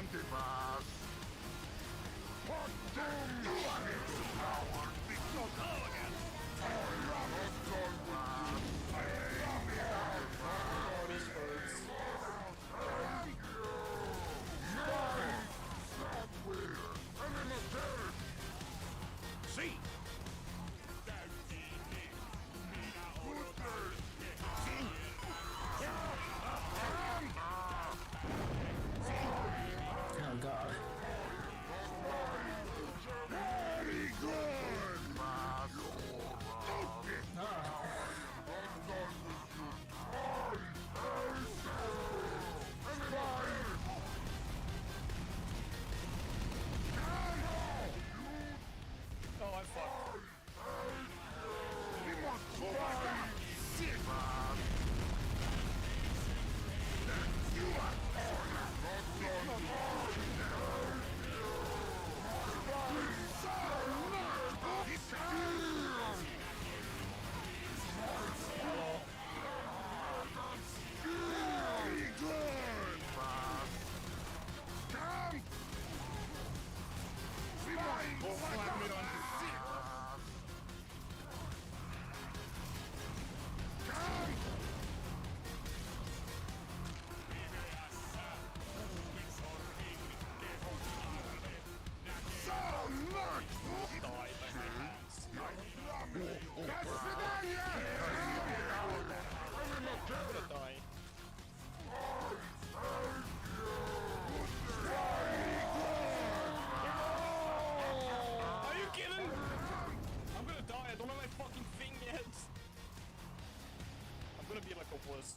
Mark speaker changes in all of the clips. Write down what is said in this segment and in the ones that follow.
Speaker 1: Antipas. What damn you are into power? So go again. I am not done. I am
Speaker 2: These birds.
Speaker 1: somewhere. I'm in the dirt. See.
Speaker 2: Oh god.
Speaker 1: Very good.
Speaker 2: Oh, I'm fucked.
Speaker 1: We must fight. Shit. You are very good. Come. We must slam it on the ship. Come. So much!
Speaker 2: Die by my hands.
Speaker 1: That's Vidania! I'm in the
Speaker 2: I'm gonna die. Are you kidding? I'm gonna die. I don't have my fucking thing yet. I'm gonna be like a wuss.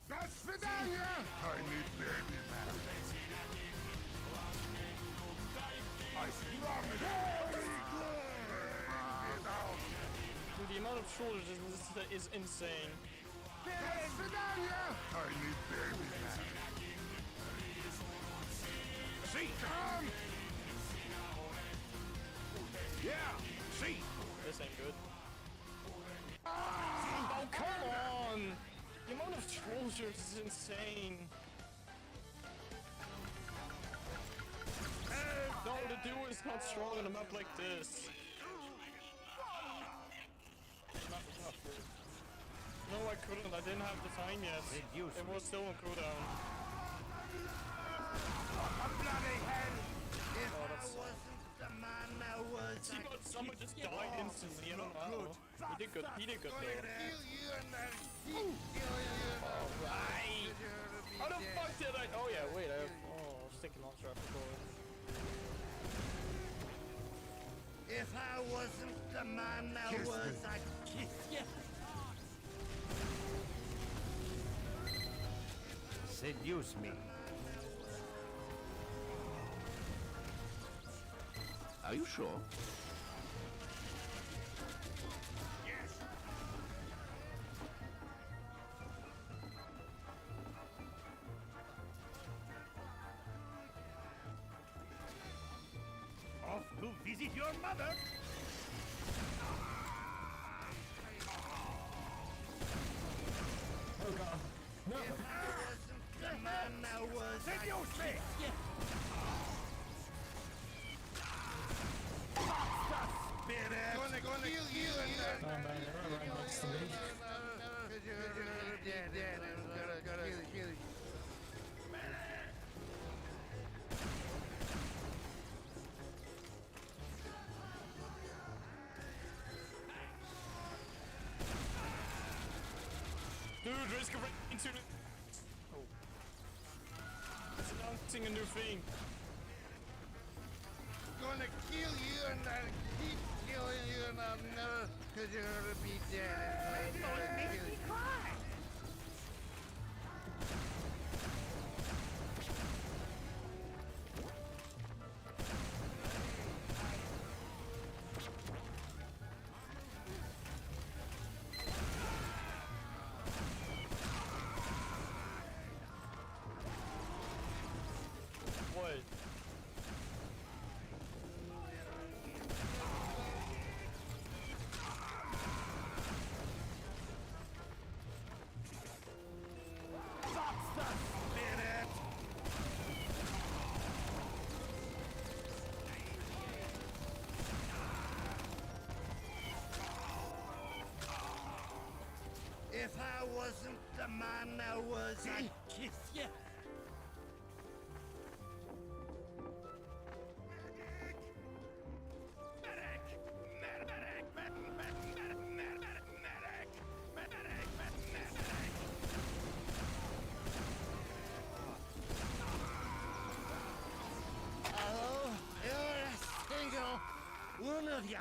Speaker 1: That's Vidania! Tiny baby man. I promise. Very good!
Speaker 2: Dude, the amount of shoulders is insane.
Speaker 1: That's Vidania! Tiny baby man. See, come! Yeah, see!
Speaker 2: This ain't good. Oh, come on! The amount of shoulders is insane. No, the duo is not strong on a map like this. No, I couldn't. I didn't have the time yet. It was still on cooldown.
Speaker 1: A bloody hell! If
Speaker 2: Oh,
Speaker 1: I
Speaker 2: that's...
Speaker 1: wasn't the man I was,
Speaker 2: See, but someone just died instantly. I don't know. He did good. He did good though.
Speaker 1: kill you and then kill you.
Speaker 2: Alright! How the fuck did I... Oh yeah, wait, I have... Oh, sticky launcher, I forgot.
Speaker 1: If I wasn't the man I was, I'd kiss you.
Speaker 3: Seduce me. Are you sure?
Speaker 1: Yes.
Speaker 3: Off to visit your mother.
Speaker 2: Oh god. No!
Speaker 1: If I wasn't the man I was,
Speaker 3: Seduce me.
Speaker 1: I'm gonna kill you and then
Speaker 2: Oh man, they're right next to me.
Speaker 1: kill you.
Speaker 2: Dude, risk of into the... Oh. It's announcing a new thing.
Speaker 1: Gonna kill you and then keep killing you and I'll never, cause you're gonna be dead. It's gonna kill you.
Speaker 2: What?
Speaker 3: wasn't the man, now was I? Kiss ya. Oh, you're a single one of ya,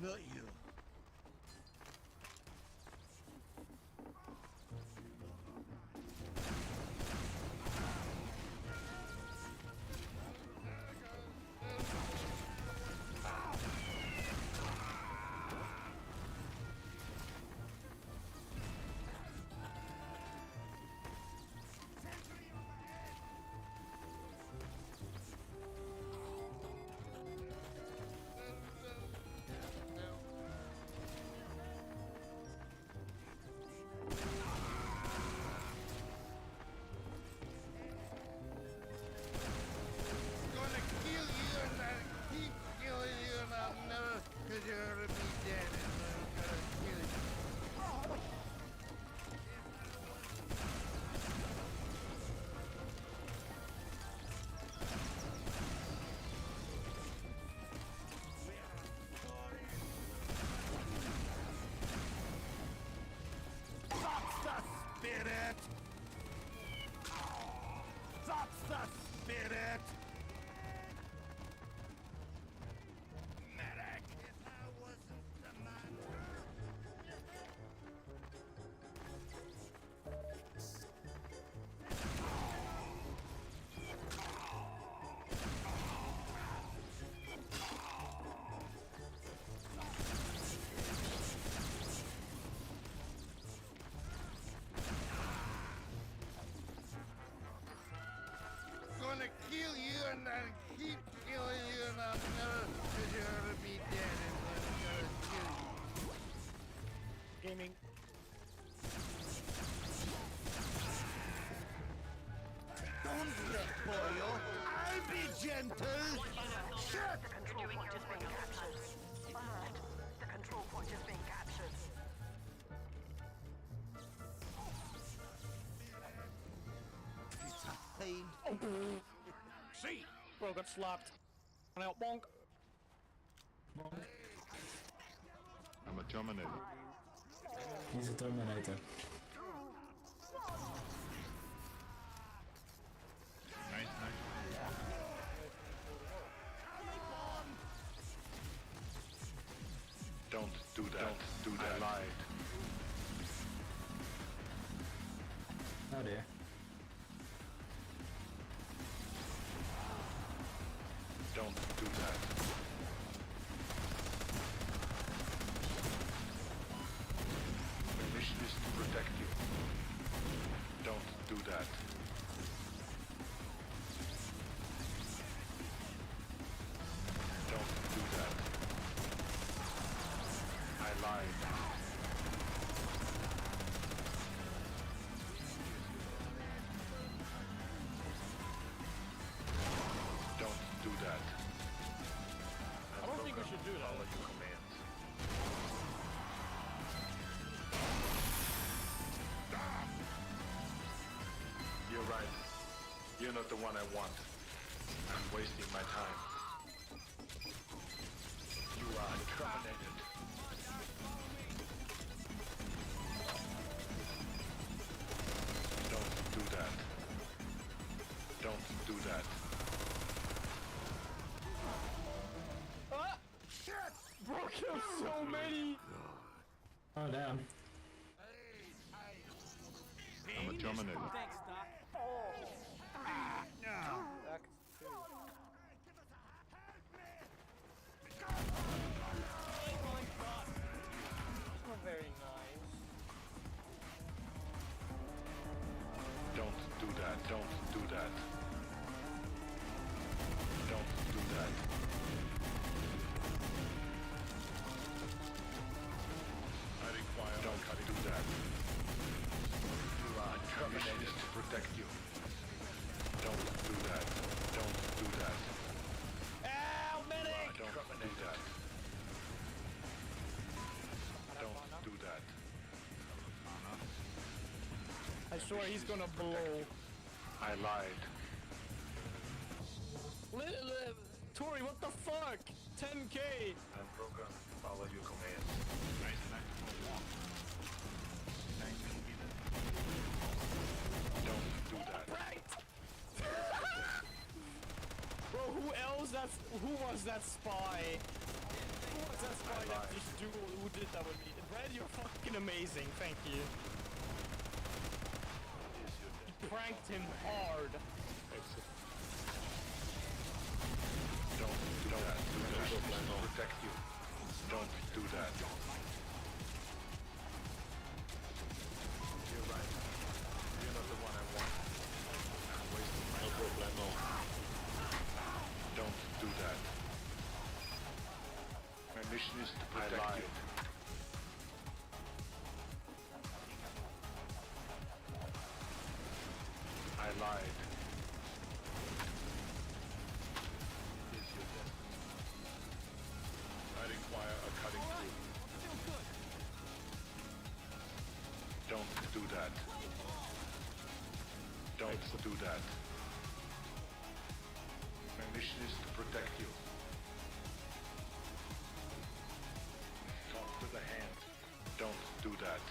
Speaker 3: not you. Spirit! That's the spirit! Medic! If I wasn't the man... Gonna kill you and I'll keep killing you and I'll never, cause you're gonna be dead and I'm gonna kill you.
Speaker 2: Gaming.
Speaker 3: Don't let boil, I'll be gentle. Shut!
Speaker 4: The control point is being captured. Alert. The control point is being captured.
Speaker 3: It's a pain.
Speaker 2: See? Bro got slapped. One out, bonk.
Speaker 1: I'm a Terminator.
Speaker 5: He's a Terminator.
Speaker 1: Nice. Don't do that. Don't do that. I lied.
Speaker 5: Oh dear.
Speaker 1: Don't do that. My mission is to protect you. Don't do that. Don't do that. I lied. Don't do that.
Speaker 2: I don't think we should do that.
Speaker 1: Follow your commands. You're right. You're not the one I want. I'm wasting my time. You are terminated. Don't do that. Don't do that.
Speaker 2: Ah! Bro killed so many!
Speaker 5: Oh damn.
Speaker 1: I'm a Terminator.
Speaker 2: Thanks, Doc. Doc. Oh, very nice.
Speaker 1: Don't do that. Don't do that. Don't do that. I require. Don't do that. You are terminated. To
Speaker 2: sure he's gonna blow.
Speaker 1: I lied.
Speaker 2: Tori, what the fuck? 10k.
Speaker 1: I'm programmed to follow your commands. Don't do that.
Speaker 2: Right. Bro, who was that spy? Who was that spy that just who did that with me? Brad, you're fucking amazing. Thank you. You pranked him hard.
Speaker 1: Don't do that. Protect you. Don't do that. You're right. You're not the one I want. I'm wasting my time. Don't do that. My mission is to protect you. I lied. Is your destiny. I require a cutting through. Don't do that. Don't do that. My mission is to protect you. Talk to the hand. Don't do that.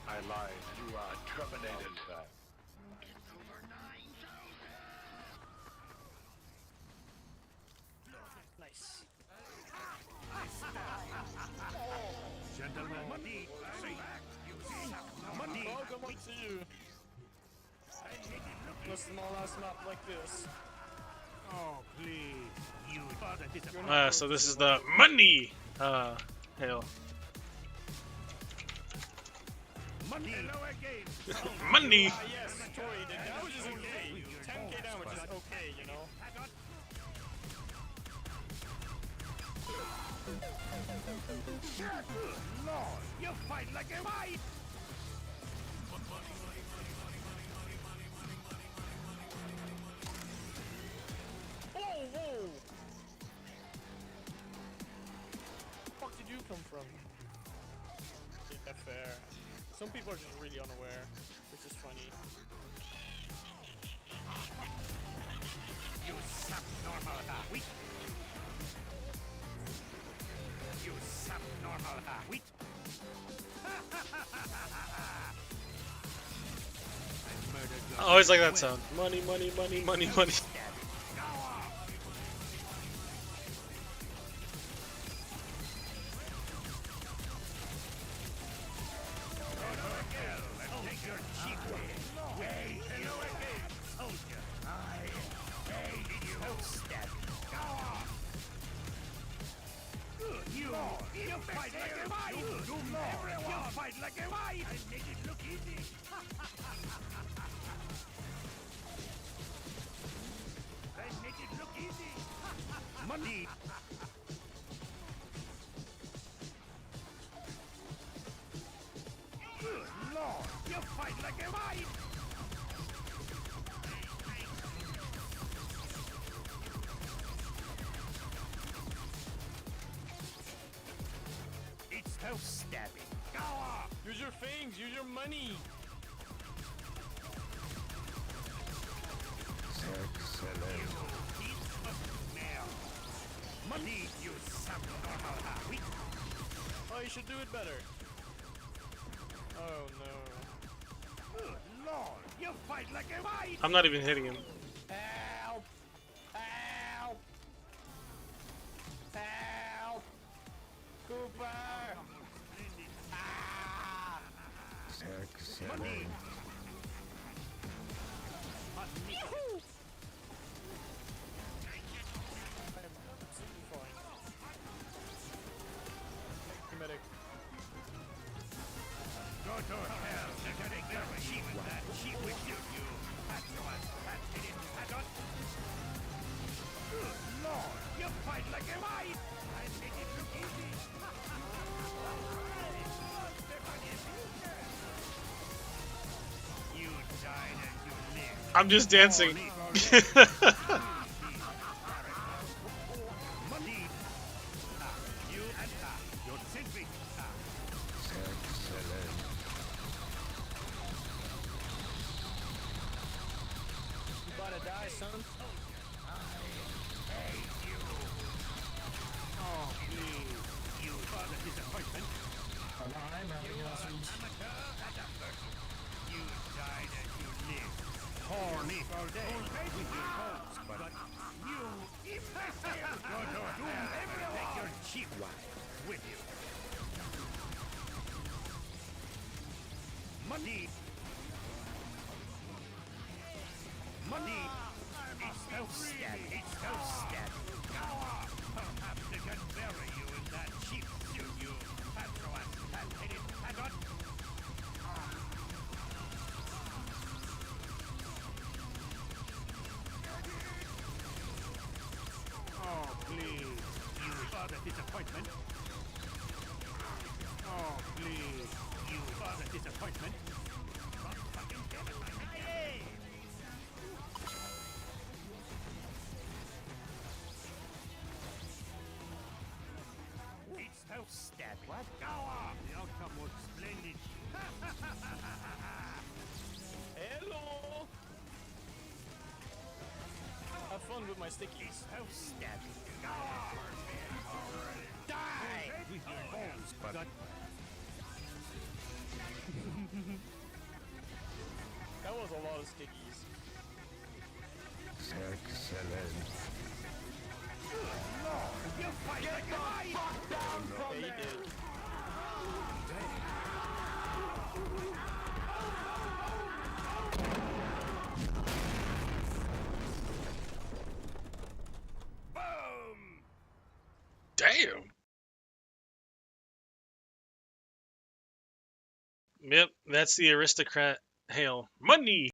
Speaker 1: I lied. You are terminated.
Speaker 2: Nice.
Speaker 3: Gentlemen, money. Money.
Speaker 2: Welcome to you. Let's last map like this.
Speaker 3: Oh, please. You father
Speaker 6: So this is the money hail.
Speaker 3: money. Hello again.
Speaker 6: Money.
Speaker 2: Ah, yes, Tori, the damage is okay. 10k damage is okay, you know?
Speaker 3: Lord, you fight like a fight.
Speaker 2: Oh, whoa! Where the fuck did you come from? Yeah, fair. Some people are just really unaware, which is funny.
Speaker 3: You subnormal weak. You subnormal weak.
Speaker 6: I always like that sound. Money, money, money, money, money.
Speaker 3: You fight like a wife! You fight like a wife! I make it look easy! I make it look easy! Money! Good Lord! You fight like a wife! It's no stabbing. Go on!
Speaker 2: Use your fangs, use your money!
Speaker 3: Money, you subnormal weak.
Speaker 2: Oh, you should do it better. Oh no.
Speaker 3: Good Lord! You fight like a wife!
Speaker 6: I'm not even hitting him.
Speaker 2: Help! Help! Help! Cooper! Ah!
Speaker 3: Money!
Speaker 2: Yahoo! I'm absolutely fine. Thank you, medic.
Speaker 3: Go to hell! They're gonna get cheap with that. Cheap with you. That's the one. That's it. That's on. Good Lord! You fight like a wife! I make it look easy. You died and you lived.
Speaker 6: I'm just dancing.
Speaker 3: Money! You and your selfie.
Speaker 2: son.
Speaker 1: Oh, please. You are the disappointment.
Speaker 5: I'm having a sweet.
Speaker 1: You died as you lived. Horny all day with your bones, but you imbecile! Go to hell and take your cheap wife with you. Money! Money! It's self-stabbing. It's self-stabbing. Perhaps they can bury you in that cheap suit you patriots had got. Oh, please. You are the disappointment. Oh, please. You are the disappointment. Don't fucking terrify me. Hey! It's self-stabbing. What? Go on! The outcome was splendid.
Speaker 2: Hello. Have fun with my stickies.
Speaker 1: Self-stabbing. Go on! Die! With your bones, but...
Speaker 2: That was a lot of stickies.
Speaker 3: Excellent.
Speaker 1: You fight like a lion!
Speaker 2: Yeah, he did.
Speaker 1: Boom!
Speaker 6: Damn. Yep, that's the aristocrat hail. Money.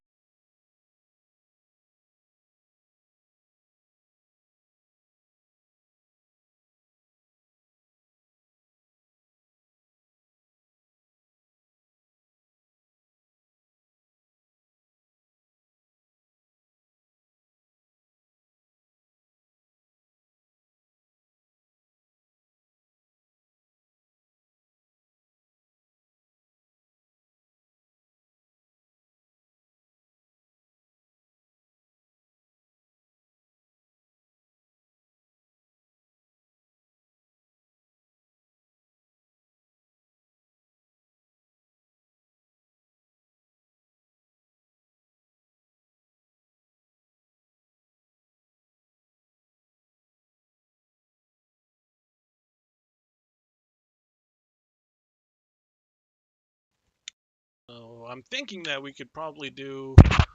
Speaker 6: So I'm thinking that we could probably do a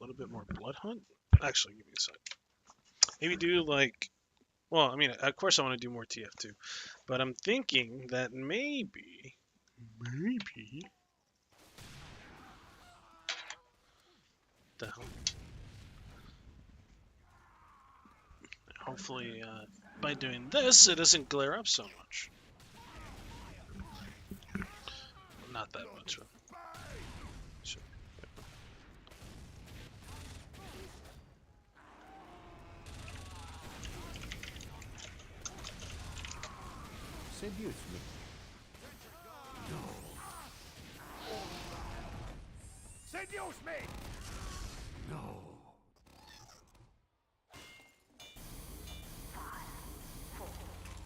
Speaker 6: little bit more blood hunt. Actually, give me a sec. Maybe do like, well, I mean, of course I want to do more TF2, but I'm thinking that maybe, the hell? Hopefully, by doing this, it doesn't glare up so much. Not that much. Sure.
Speaker 3: Seduce me.
Speaker 1: Seduce me!
Speaker 3: No.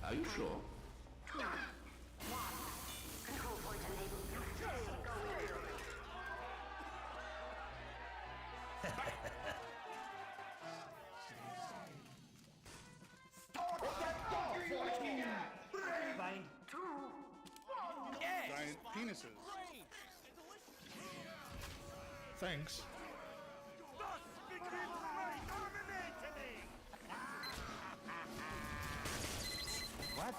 Speaker 3: Are you sure?
Speaker 4: Control point enabled.
Speaker 3: Giant penises. Thanks.
Speaker 1: Thus begins my dominating!
Speaker 3: What?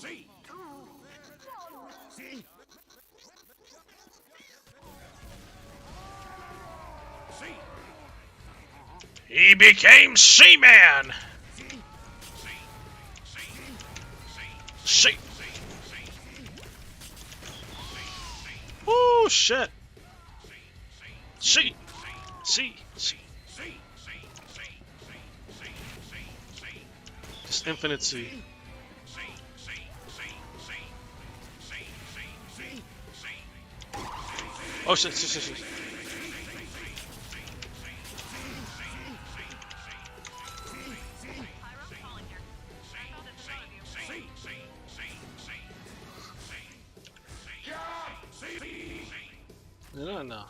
Speaker 1: See? See? See?
Speaker 6: He became She-Man! She! Oh shit! She! Just infinite C. Oh shit, shit. No.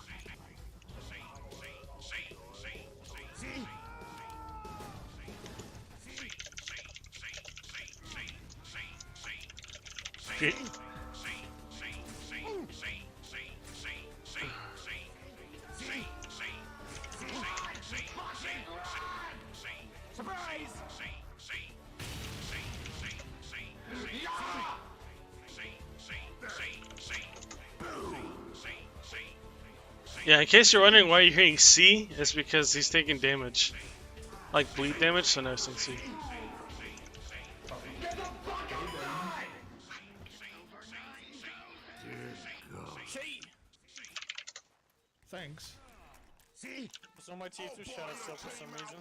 Speaker 6: Yeah, in case you're wondering why you're hearing C, it's because he's taking damage. Like bleed damage, so now he's saying C.
Speaker 5: Thanks.
Speaker 2: So my teeth just shut itself for some reason.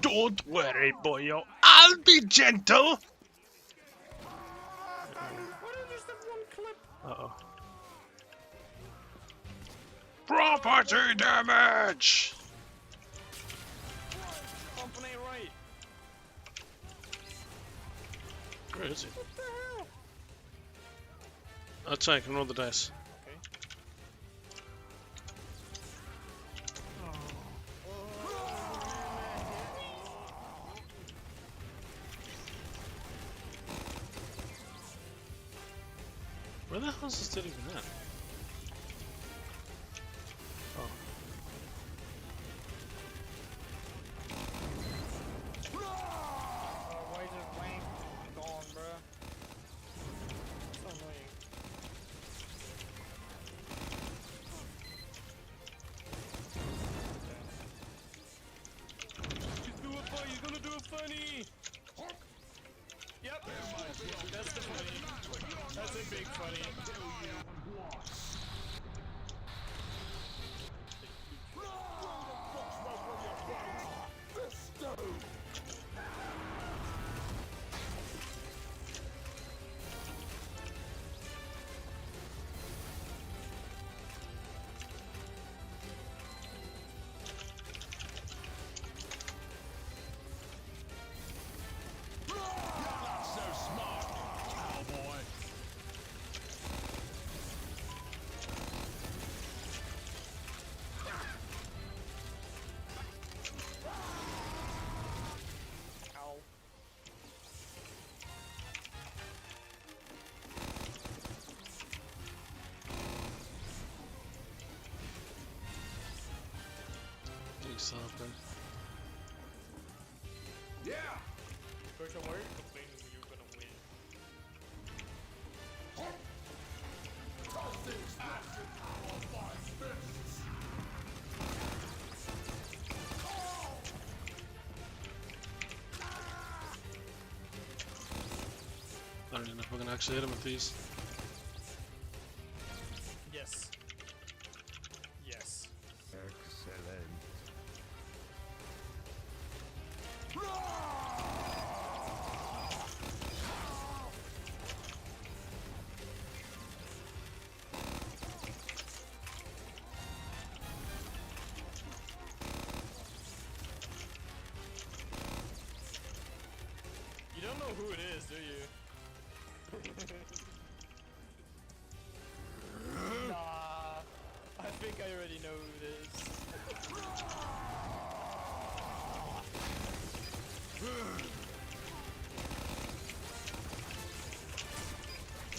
Speaker 6: Don't worry, boyo. I'll be gentle!
Speaker 2: What is this one clip?
Speaker 6: Uh-oh. Property damage!
Speaker 2: Bumping ain't right.
Speaker 6: Where is he?
Speaker 2: What the hell?
Speaker 6: That's fine, I can roll the dice.
Speaker 2: Okay.
Speaker 6: Where the hell is this dude even at? Oh.
Speaker 2: Why is it wank gone, bruh? So annoying. He's gonna do a funny! Yep! That's the funny. That's a big funny.
Speaker 6: Something.
Speaker 1: Yeah!
Speaker 2: Question mark? Complaining you're gonna win.
Speaker 6: I don't even know if we're gonna actually hit him with these.
Speaker 2: Yes. Yes.
Speaker 3: Excellent.
Speaker 2: You don't know who it is, do you? Nah. I think I already know who it is.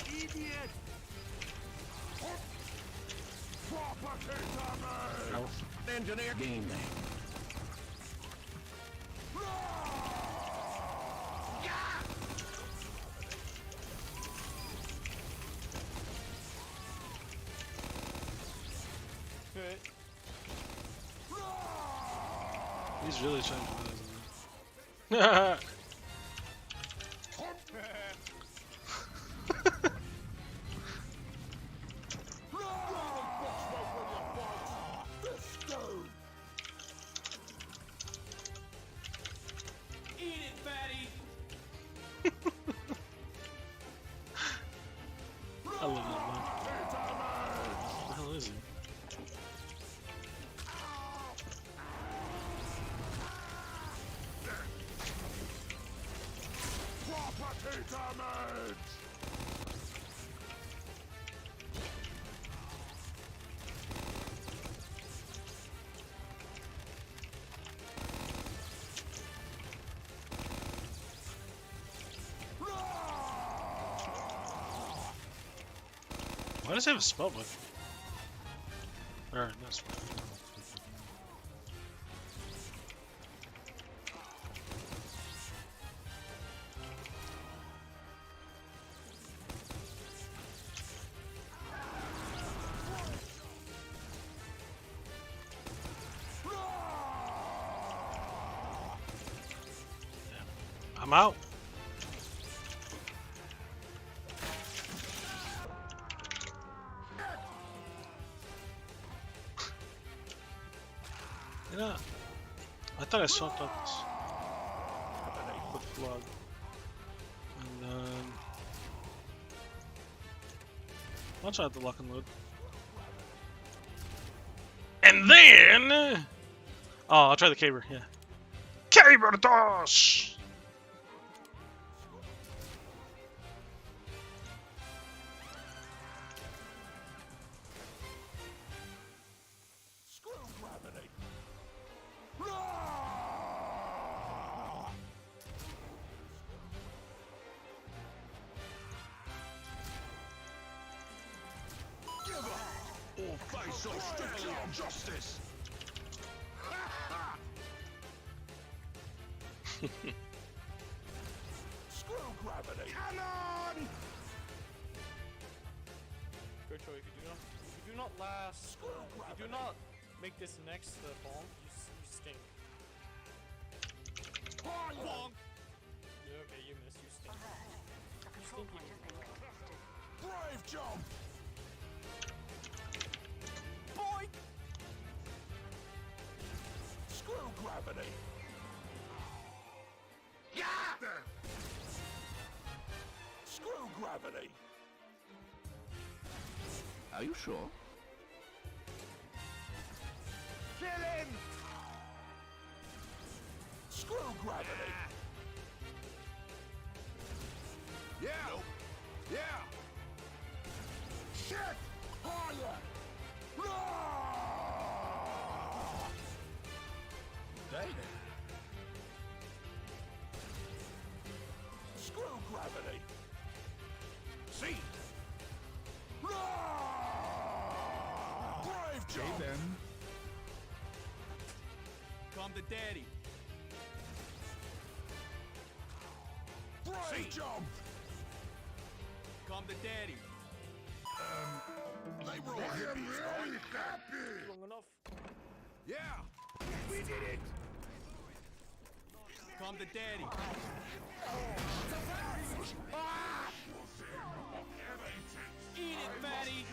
Speaker 1: Idiot! Property damage! Engineer game name.
Speaker 6: He's really trying to do this.
Speaker 2: Eat it, fatty!
Speaker 6: I love that one. What the hell is he?
Speaker 3: Property damage!
Speaker 6: Why does he have a spell book? Alright, no spell. I'm out. Yeah, I thought I swapped out this. Quick plug. And then I'll try the lock and load. And then I'll try the caber, yeah. Caber toss!
Speaker 3: Or face so strictly on justice! Screw gravity! Come on!
Speaker 2: Gocho, if you do not last, if you do not make this next bomb, you stink. Bonk! Yeah, okay, you missed, you stink.
Speaker 4: The control point is being contested.
Speaker 3: Brave jump!
Speaker 2: Boink!
Speaker 3: Screw gravity! Yeah! Screw gravity! Are you sure? Kill him! Screw gravity! Yeah! Nope. Yeah! Shit! Higher! David! Screw gravity! See! Brave jump!
Speaker 5: then.
Speaker 2: Come to daddy.
Speaker 3: Brave jump!
Speaker 2: Come to daddy.
Speaker 3: They were all hippies, right?
Speaker 2: Long enough.
Speaker 3: Yeah! We did it!
Speaker 2: Come to daddy. Eat it, fatty.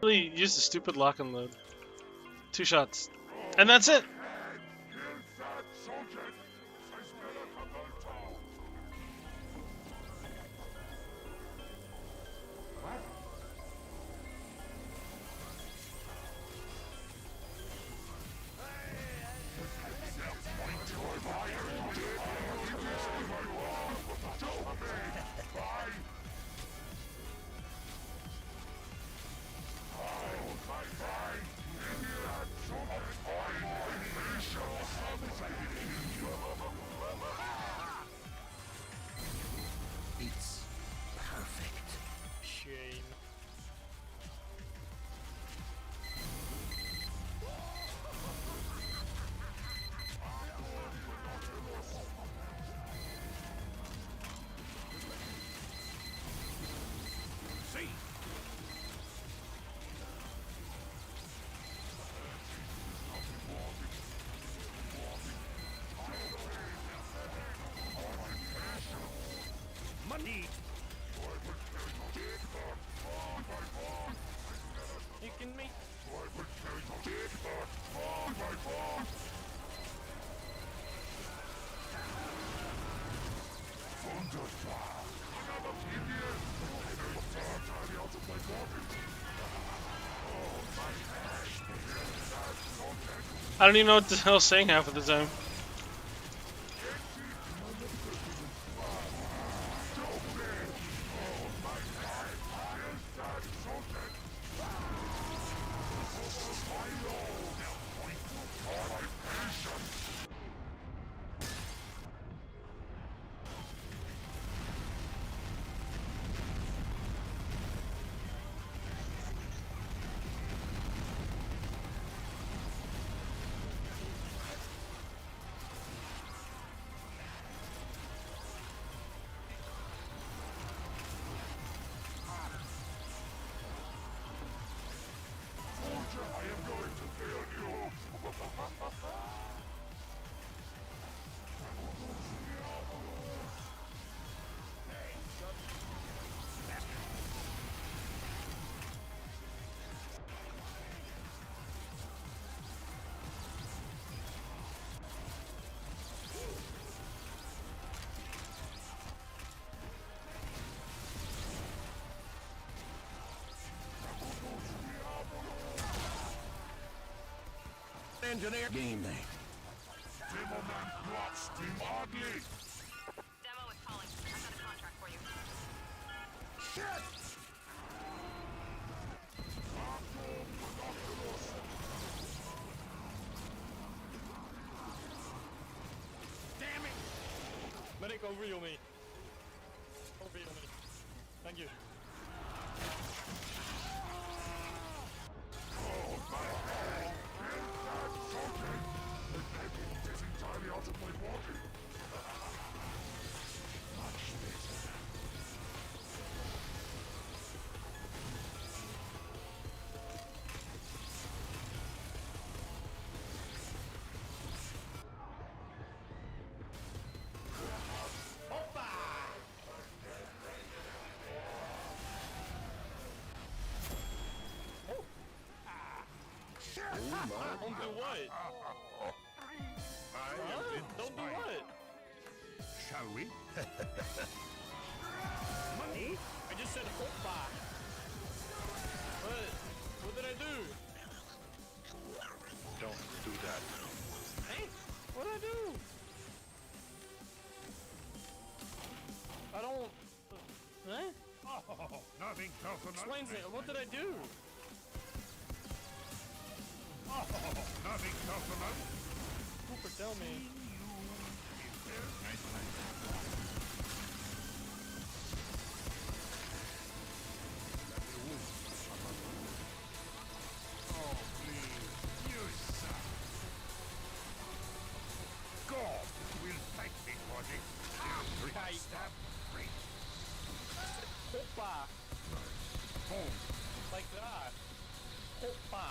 Speaker 6: Really use the stupid lock and load. 2 shots. And that's it! I don't even know what the hell's saying half of the time.
Speaker 3: Engineer game day.
Speaker 4: Demo is calling. I've got a contract for you.
Speaker 2: Damn it! Medic, overheal me. Overheal me. Thank you. Don't do what? Don't do what?
Speaker 3: Shall we?
Speaker 2: Money? I just said hoppa. What did I do?
Speaker 3: Don't do that.
Speaker 2: Hey? What did I do? I don't... Huh?
Speaker 3: Oh, nothing personal.
Speaker 2: Explain it. What did I do?
Speaker 3: Oh, nothing personal.
Speaker 2: Cooper, tell me.
Speaker 3: Oh, please. You suck. God will thank me for this.
Speaker 2: Right.
Speaker 3: Stab. Great.
Speaker 2: Hoppa.
Speaker 3: Boom.
Speaker 2: Like that. Hoppa.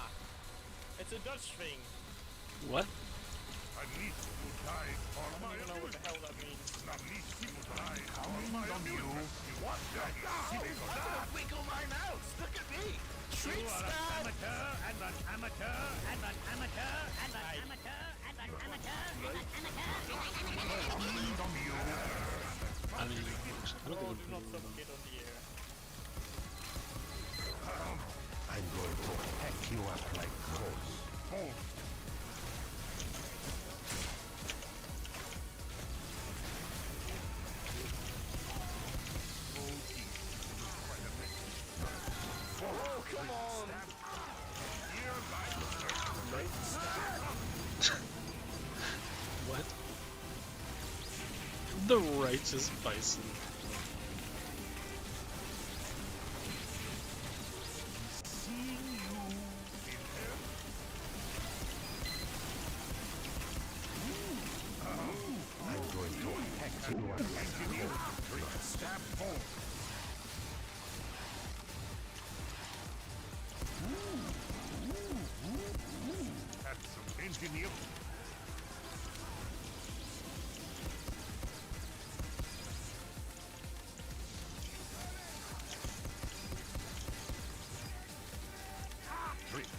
Speaker 2: It's a Dutch thing.
Speaker 6: What?
Speaker 3: At least you died for
Speaker 2: I
Speaker 3: my
Speaker 2: don't even know what the hell that means.
Speaker 3: At least you died for my amusement. What the hell?
Speaker 1: Wiggle my mouse. Look at me. You are an amateur and an amateur and an amateur and an amateur and an amateur and an amateur.
Speaker 6: I mean, I don't
Speaker 2: Oh,
Speaker 6: think
Speaker 2: do not suffocate on the air.
Speaker 3: I'm going to hack you up like coals. Boom.
Speaker 2: Oh, come on!
Speaker 6: what? The righteous bison.
Speaker 3: I'm going to hack you up like coals. Stab home. That's some engineer.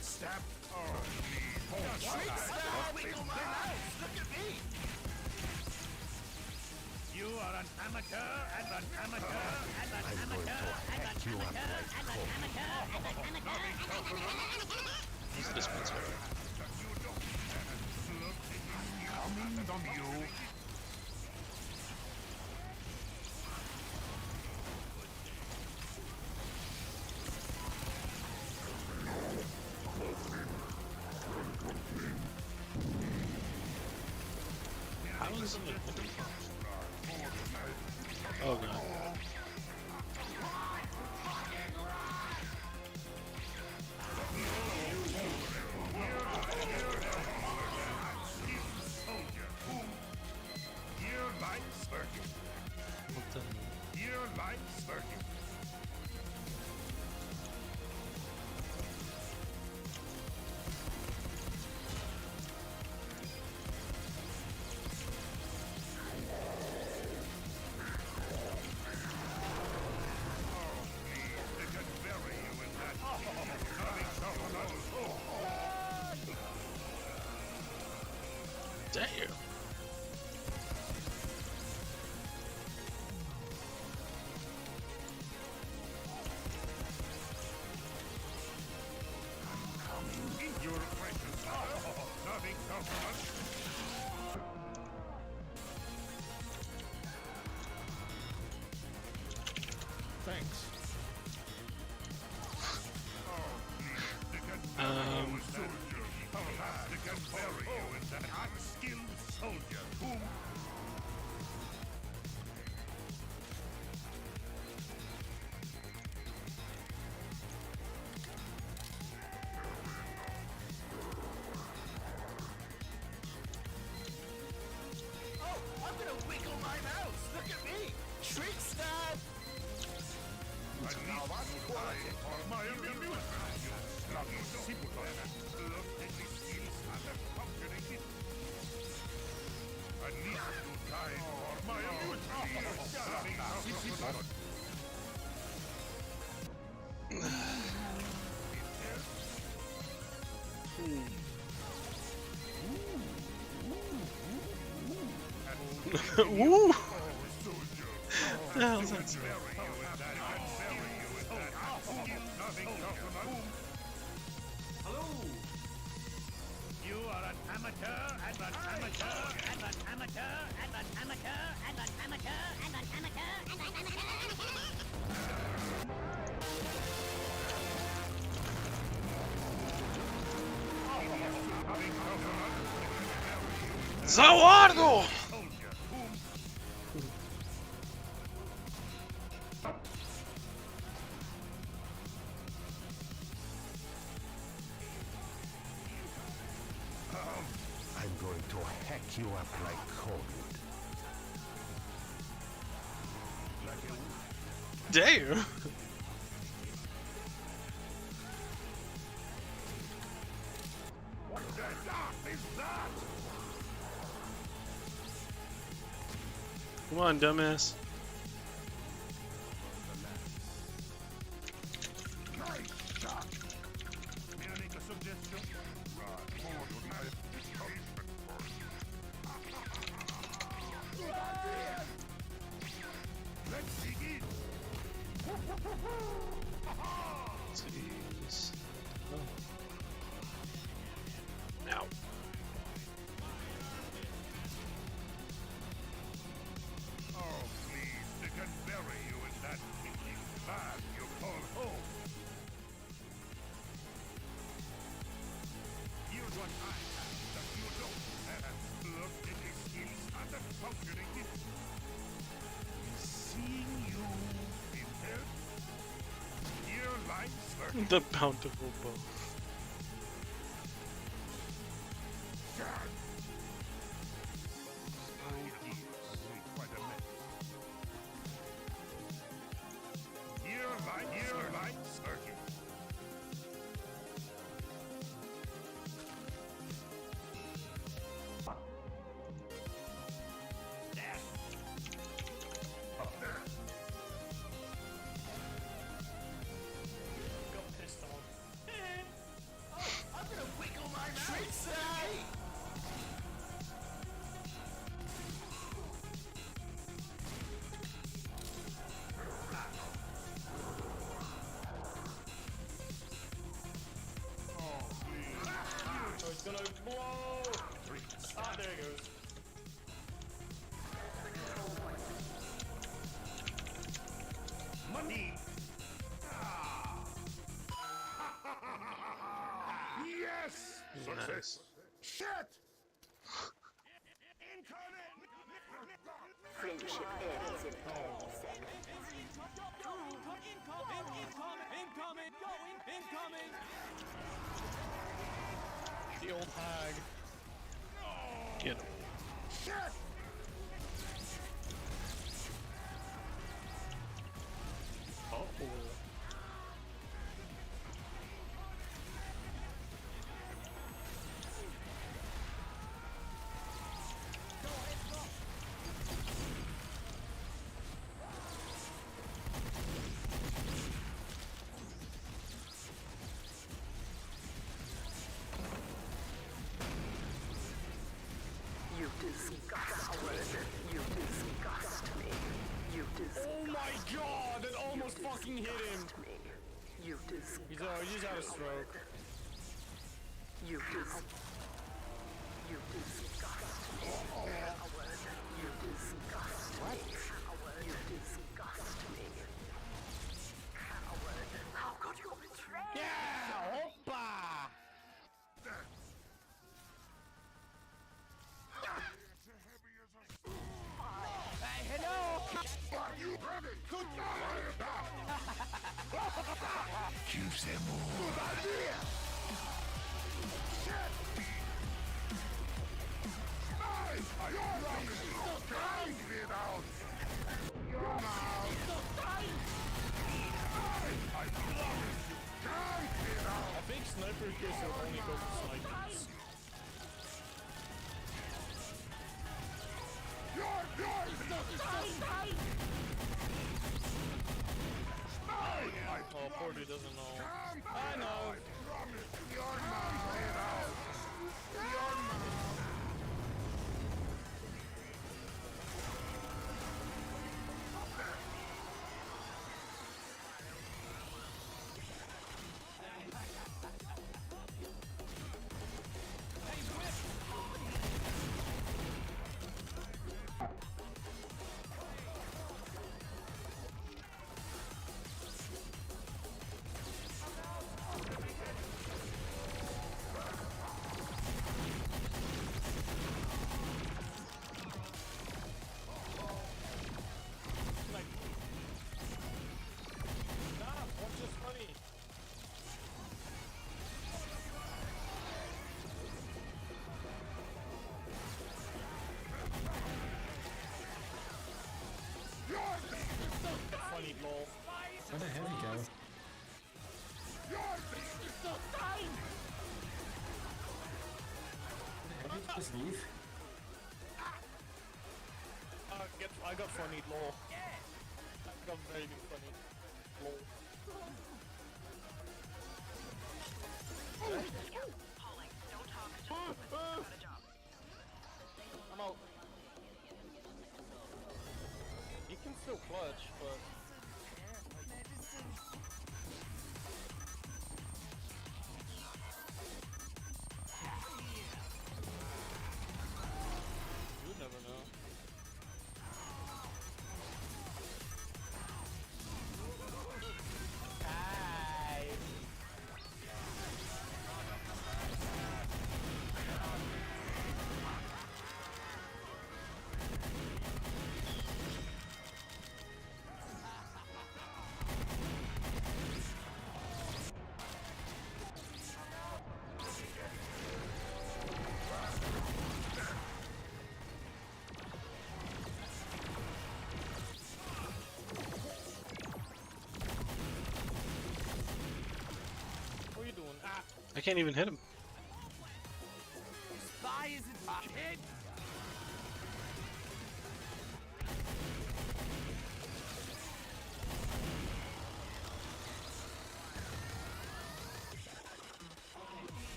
Speaker 3: Stab. Oh,
Speaker 1: Wiggle my mouse. Look at me. You are an amateur and an amateur and an
Speaker 3: I'm going
Speaker 1: amateur
Speaker 3: to
Speaker 1: and an
Speaker 3: hack you up
Speaker 1: amateur
Speaker 3: like
Speaker 1: and an
Speaker 3: coals.
Speaker 1: amateur and an amateur.
Speaker 6: Use the dispenser.
Speaker 1: started on you.
Speaker 6: How is it? Oh god. What the?
Speaker 1: Your life's working.
Speaker 6: Damn.
Speaker 1: Your precious nothing coconut.
Speaker 5: Thanks.
Speaker 1: Soldier. They can bury you in that unskilled soldier whom
Speaker 2: I'm gonna wiggle my mouse! Look at me! Trick stab!
Speaker 1: now that's quiet for my amusement. Bloody simpleton. Look at the skills and the functioning. At least you died for my amusement. Bloody simpleton.
Speaker 6: Woo! The hell's that?
Speaker 1: You are an amateur and an amateur and an amateur and an amateur and an amateur and an amateur and an amateur.
Speaker 6: Zawardo!
Speaker 7: I'm going to hack you up like cold.
Speaker 6: Damn!
Speaker 1: What the dark is that?
Speaker 6: Come on, dumbass.
Speaker 1: Nice shot. May I make a suggestion? Right, more than that. Good idea. Let's begin.
Speaker 6: Jeez. Ow.
Speaker 1: Oh, please, they can bury you in that thinking bag you call home. Here's what I have that you don't have. Look at the skills and the functioning. Seeing you in there. Your life's work.
Speaker 6: The bountiful bow.
Speaker 2: Got pissed on.
Speaker 3: Yes!
Speaker 6: Nice.
Speaker 3: Shit!
Speaker 4: Friendship ends in 30 seconds.
Speaker 2: Incoming! Incoming! The old hag.
Speaker 6: Get him.
Speaker 3: Shit!
Speaker 2: Uh-oh.
Speaker 4: You disgust me. You disgust me. You disgust
Speaker 2: Oh my god! That almost fucking hit him!
Speaker 4: me. You disgust
Speaker 2: He's out of stroke.
Speaker 4: You disgust me. You disgust me. You disgust me. You disgust me. Coward. How could you betray me?
Speaker 2: Yeah! Hoppa! Hey, hello!
Speaker 7: Keeps them all.
Speaker 3: Good idea! Shit! Nice! Your mouth is so tight! Get out! Your mouth! So tight! Nice! I promise you can't get out!
Speaker 2: I think sniper kills will only go for snipers. Oh, Porty doesn't know. I know.
Speaker 3: Your mouth! Get out! Your mouth!
Speaker 2: Nah, watch this money. Funny lol.
Speaker 8: Where the hell did he go? Did he just leave?
Speaker 2: I got funny lol. I got very funny lol. I'm out. You can still clutch, but you never know. Hi. What are you doing? Ah!
Speaker 6: I can't even hit him.
Speaker 1: Spy isn't my head.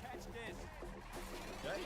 Speaker 1: Catch this.
Speaker 2: Hey.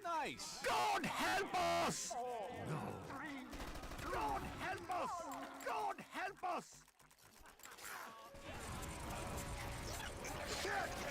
Speaker 5: Nice.
Speaker 3: God help us! No. God help us! God help us! Shit!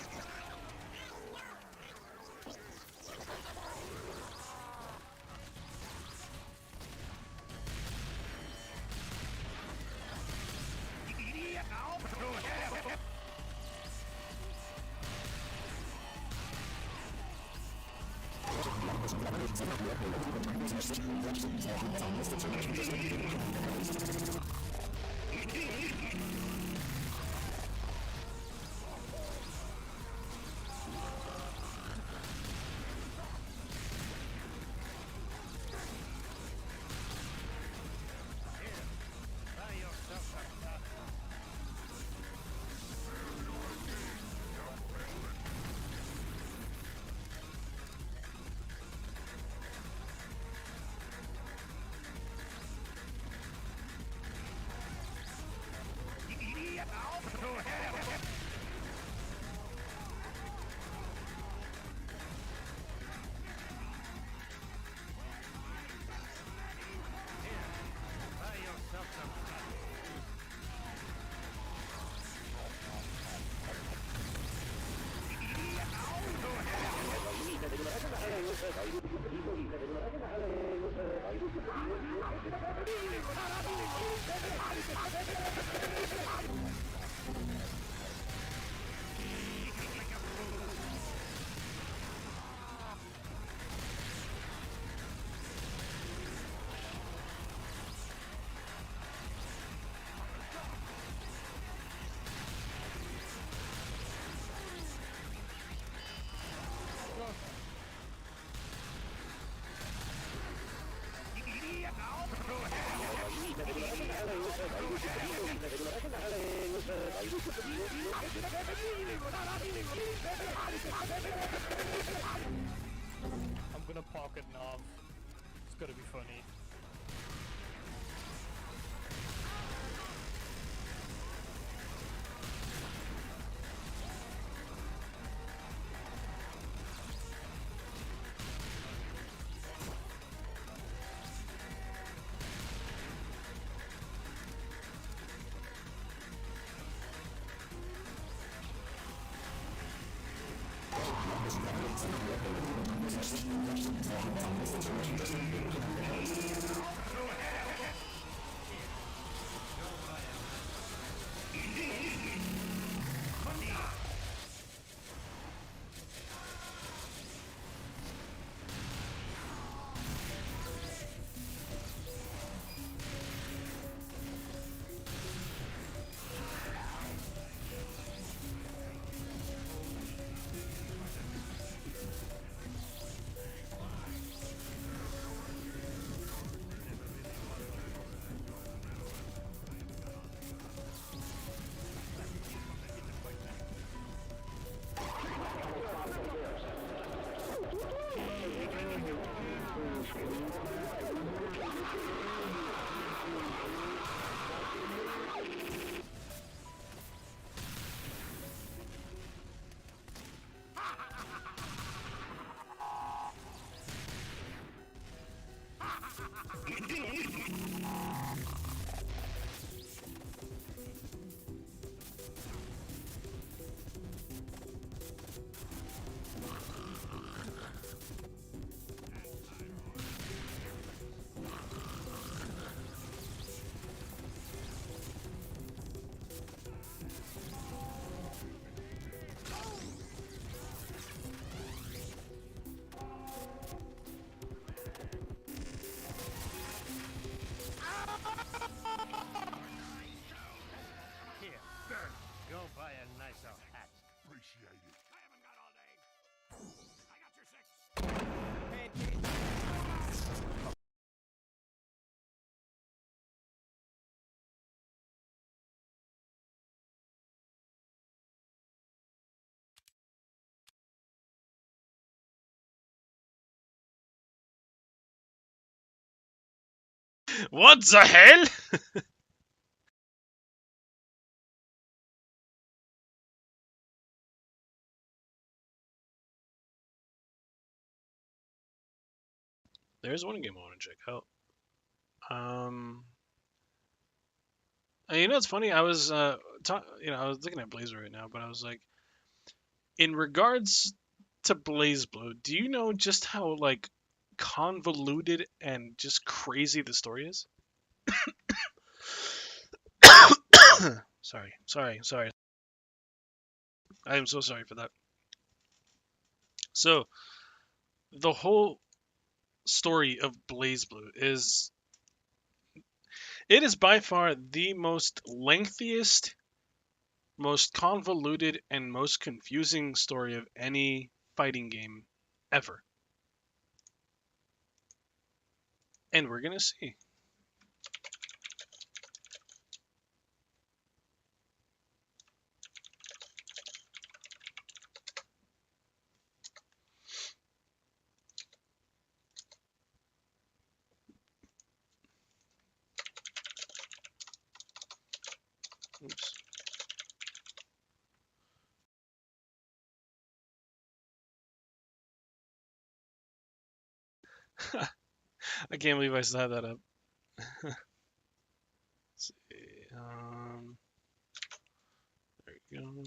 Speaker 2: I'm gonna pocket knob. It's gonna be funny.
Speaker 1: Go buy a nicer hat.
Speaker 3: Appreciate it.
Speaker 1: I haven't got all day. I got your six.
Speaker 6: What the hell? There's one game I want to check out. You know, it's funny. I was, I was looking at BlazBlue right now, but I was like, in regards to BlazBlue, do you know just how like convoluted and just crazy the story is? Sorry. I am so sorry for that. So, the whole story of BlazBlue is by far the most lengthiest, most convoluted, and most confusing story of any fighting game ever. And we're gonna see. Oops. I can't believe I still have that up. Let's see. There we go.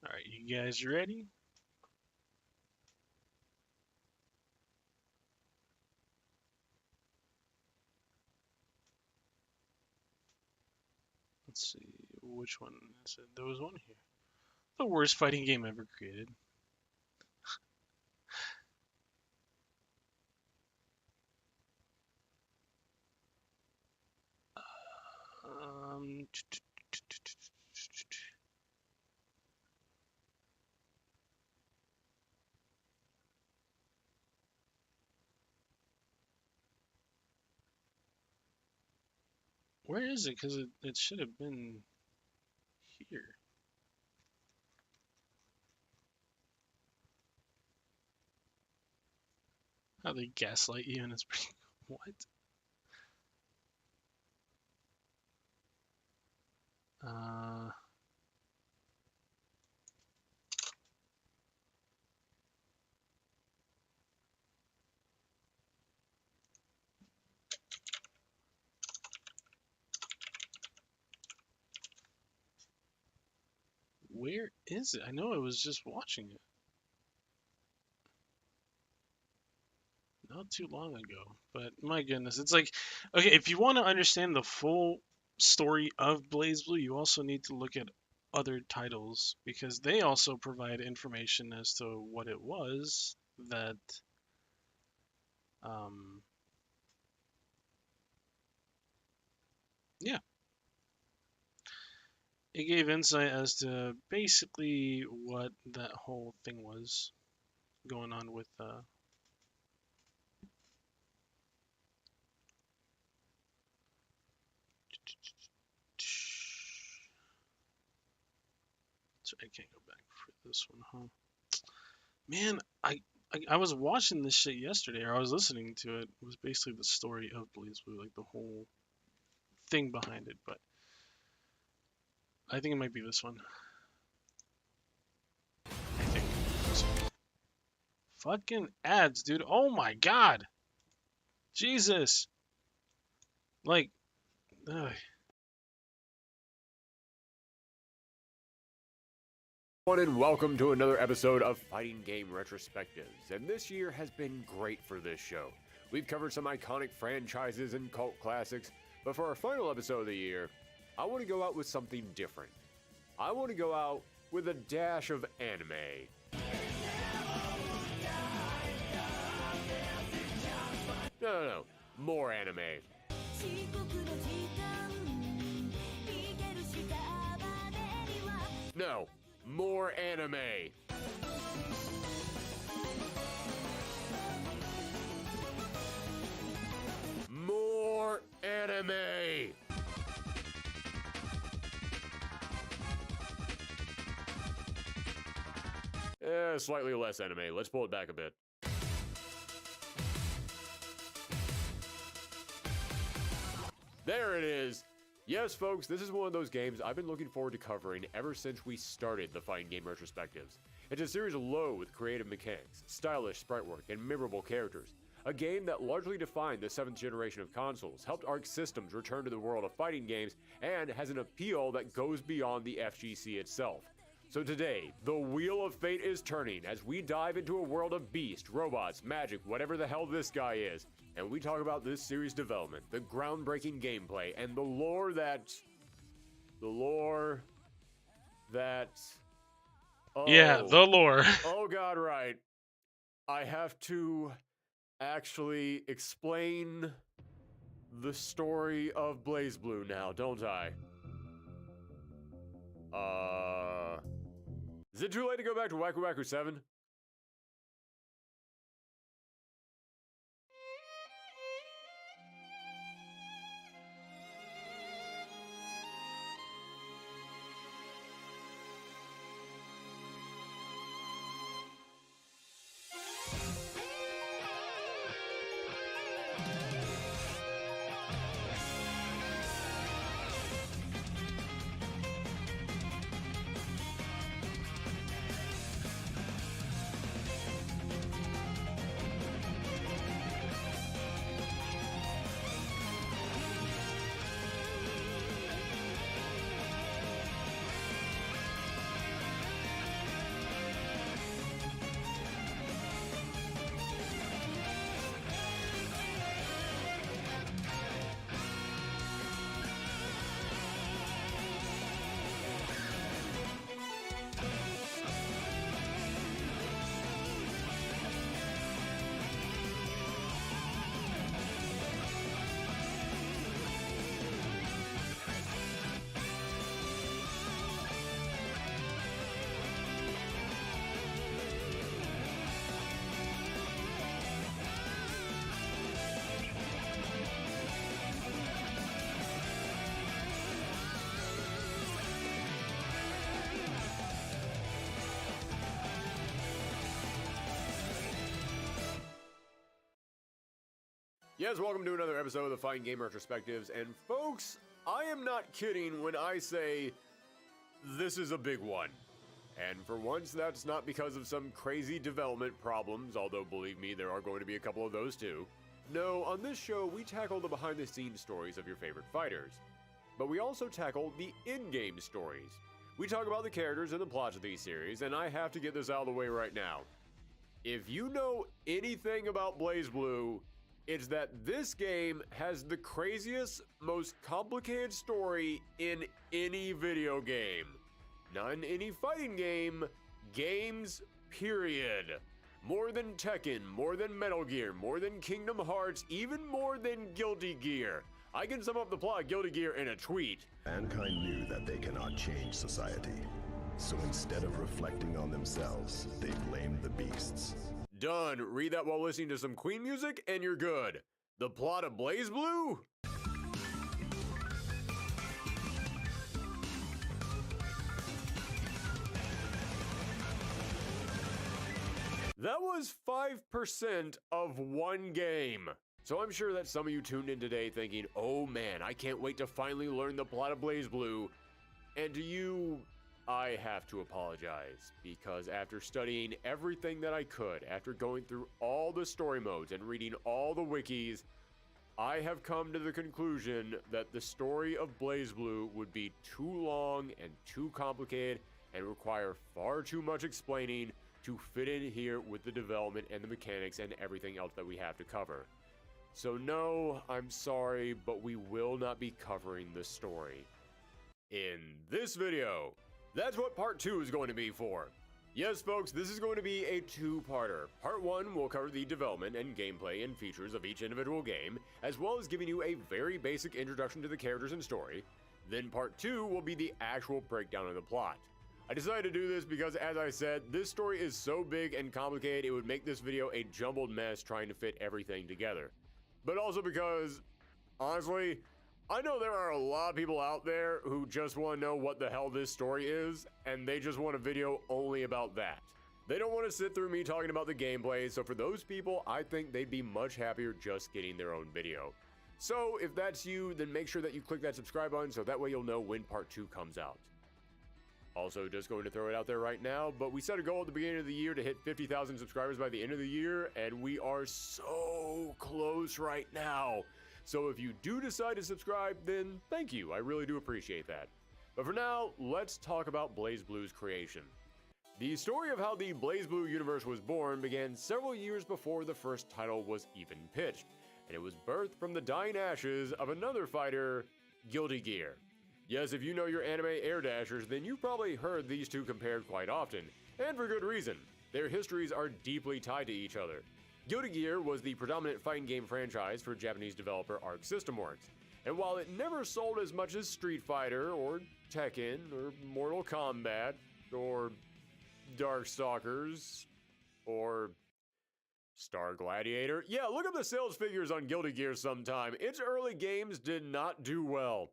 Speaker 6: Alright, you guys ready? Let's see, which one is it? There was one here. The worst fighting game ever created. Um, where is it? Because it should have been here. How they gaslight you and it's pretty... What? Where is it? I know I was just watching it. Not too long ago, but my goodness, it's like, okay, if you want to understand the full story of BlazBlue, you also need to look at other titles because they also provide information as to what it was that yeah, it gave insight as to basically what that whole thing was going on with so I can't go back for this one, huh? Man, I was watching this shit yesterday, or I was listening to it. It was basically the story of BlazBlue, like the whole thing behind it, but I think it might be this one. I think. Fucking ads, dude. Oh my god. Jesus. Like, ugh.
Speaker 9: And welcome to another episode of Fighting Game Retrospectives, and this year has been great for this show. We've covered some iconic franchises and cult classics, but for our final episode of the year, I want to go out with something different. I want to go out with a dash of anime. No, more anime. No, more anime. More anime. Slightly less anime. Let's pull it back a bit. There it is. Yes, folks, this is one of those games I've been looking forward to covering ever since we started the Fighting Game Retrospectives. It's a series loaded with creative mechanics, stylish sprite work, and memorable characters. A game that largely defined the 7th generation of consoles, helped Arc Systems return to the world of fighting games, and has an appeal that goes beyond the FGC itself. So today, the Wheel of Fate is turning as we dive into a world of beasts, robots, magic, whatever the hell this guy is, and we talk about this series' development, the groundbreaking gameplay, and the lore that... Oh,
Speaker 6: Yeah, the lore.
Speaker 9: oh god, right. I have to actually explain the story of BlazBlue now, don't I? Is it too late to go back to Waku Waku 7? Yes, welcome to another episode of the Fighting Game Retrospectives, and folks, I am not kidding when I say this is a big one. And for once, that's not because of some crazy development problems, although believe me, there are going to be a couple of those too. No, on this show, we tackle the behind-the-scenes stories of your favorite fighters. But we also tackle the in-game stories. We talk about the characters and the plots of these series, and I have to get this out of the way right now. If you know anything about BlazBlue, it's that this game has the craziest, most complicated story in any video game. Not in any fighting game, games, period. More than Tekken, more than Metal Gear, more than Kingdom Hearts, even more than Guilty Gear. I can sum up the plot of Guilty Gear in a tweet.
Speaker 10: Mankind knew that they cannot change society. So instead of reflecting on themselves, they blamed the beasts.
Speaker 9: Done. Read that while listening to some Queen music and you're good. The plot of BlazBlue? That was 5% of one game. So I'm sure that some of you tuned in today thinking, oh man, I can't wait to finally learn the plot of BlazBlue. And to you, I have to apologize, because after studying everything that I could, after going through all the story modes and reading all the wikis, I have come to the conclusion that the story of BlazBlue would be too long and too complicated and require far too much explaining to fit in here with the development and the mechanics and everything else that we have to cover. So no, I'm sorry, but we will not be covering the story in this video. That's what part 2 is going to be for. Yes, folks, this is going to be a two-parter. Part 1 will cover the development and gameplay and features of each individual game, as well as giving you a very basic introduction to the characters and story. Then part 2 will be the actual breakdown of the plot. I decided to do this because, as I said, this story is so big and complicated it would make this video a jumbled mess trying to fit everything together. But also because, honestly, I know there are a lot of people out there who just want to know what the hell this story is, and they just want a video only about that. They don't want to sit through me talking about the gameplay, so for those people, I think they'd be much happier just getting their own video. So if that's you, then make sure that you click that subscribe button so that way you'll know when part 2 comes out. Also, just going to throw it out there right now, but we set a goal at the beginning of the year to hit 50,000 subscribers by the end of the year, and we are so close right now. So if you do decide to subscribe, then thank you. I really do appreciate that. But for now, let's talk about BlazBlue's creation. The story of how the BlazBlue universe was born began several years before the first title was even pitched, and it was birthed from the dying ashes of another fighter, Guilty Gear. Yes, if you know your anime air dashers, then you've probably heard these two compared quite often, and for good reason. Their histories are deeply tied to each other. Guilty Gear was the predominant fighting game franchise for Japanese developer Arc System Works, and while it never sold as much as Street Fighter, or Tekken, or Mortal Kombat, or Darkstalkers, or Star Gladiator. Yeah, look up the sales figures on Guilty Gear sometime. Its early games did not do well.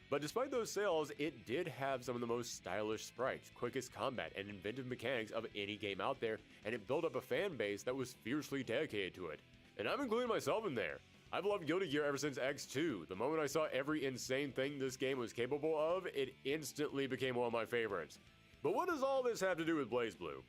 Speaker 9: But despite those sales, it did have some of the most stylish sprites, quickest combat, and inventive mechanics of any game out there, and it built up a fan base that was fiercely dedicated to it. And I'm including myself in there. I've loved Guilty Gear ever since X2. The moment I saw every insane thing this game was capable of, it instantly became one of my favorites. But what does all this have to do with BlazBlue?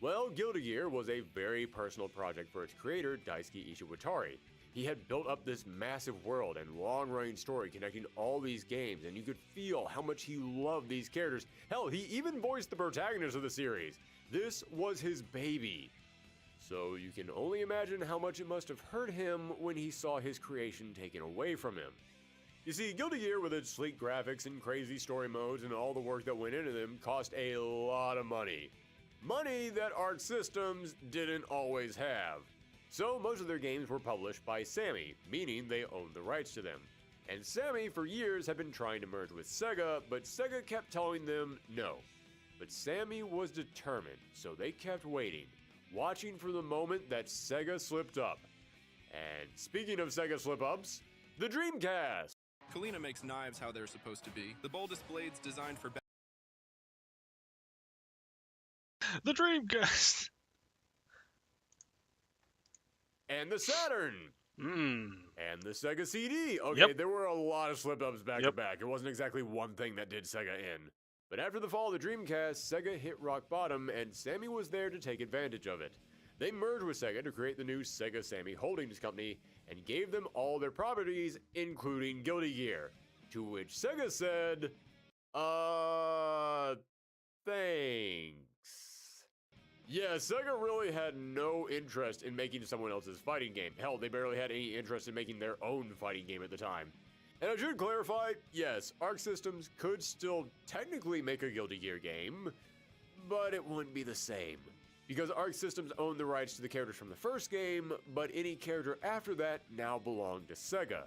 Speaker 9: Well, Guilty Gear was a very personal project for its creator, Daisuke Ishiwatari. He had built up this massive world and long-running story connecting all these games, and you could feel how much he loved these characters. Hell, he even voiced the protagonist of the series. This was his baby. So you can only imagine how much it must have hurt him when he saw his creation taken away from him. You see, Guilty Gear, with its sleek graphics and crazy story modes and all the work that went into them, cost a lot of money. Money that Arc Systems didn't always have. So most of their games were published by Sammy, meaning they owned the rights to them. And Sammy for years had been trying to merge with Sega, but Sega kept telling them no. But Sammy was determined, so they kept waiting, watching for the moment that Sega slipped up. And speaking of Sega slip-ups, the Dreamcast!
Speaker 11: Kalina makes knives how they're supposed to be. The boldest blades designed for
Speaker 6: The Dreamcast!
Speaker 9: And the Saturn! And the Sega CD! Okay,
Speaker 6: Yep.
Speaker 9: There were a lot of slip-ups back to back. It wasn't exactly one thing that did Sega in. But after the fall of the Dreamcast, Sega hit rock bottom, and Sammy was there to take advantage of it. They merged with Sega to create the new Sega Sammy Holdings Company, and gave them all their properties, including Guilty Gear. To which Sega said, thanks. Yeah, Sega really had no interest in making someone else's fighting game. Hell, they barely had any interest in making their own fighting game at the time. And I should clarify, yes, Arc Systems could still technically make a Guilty Gear game, but it wouldn't be the same. Because Arc Systems owned the rights to the characters from the first game, but any character after that now belonged to Sega.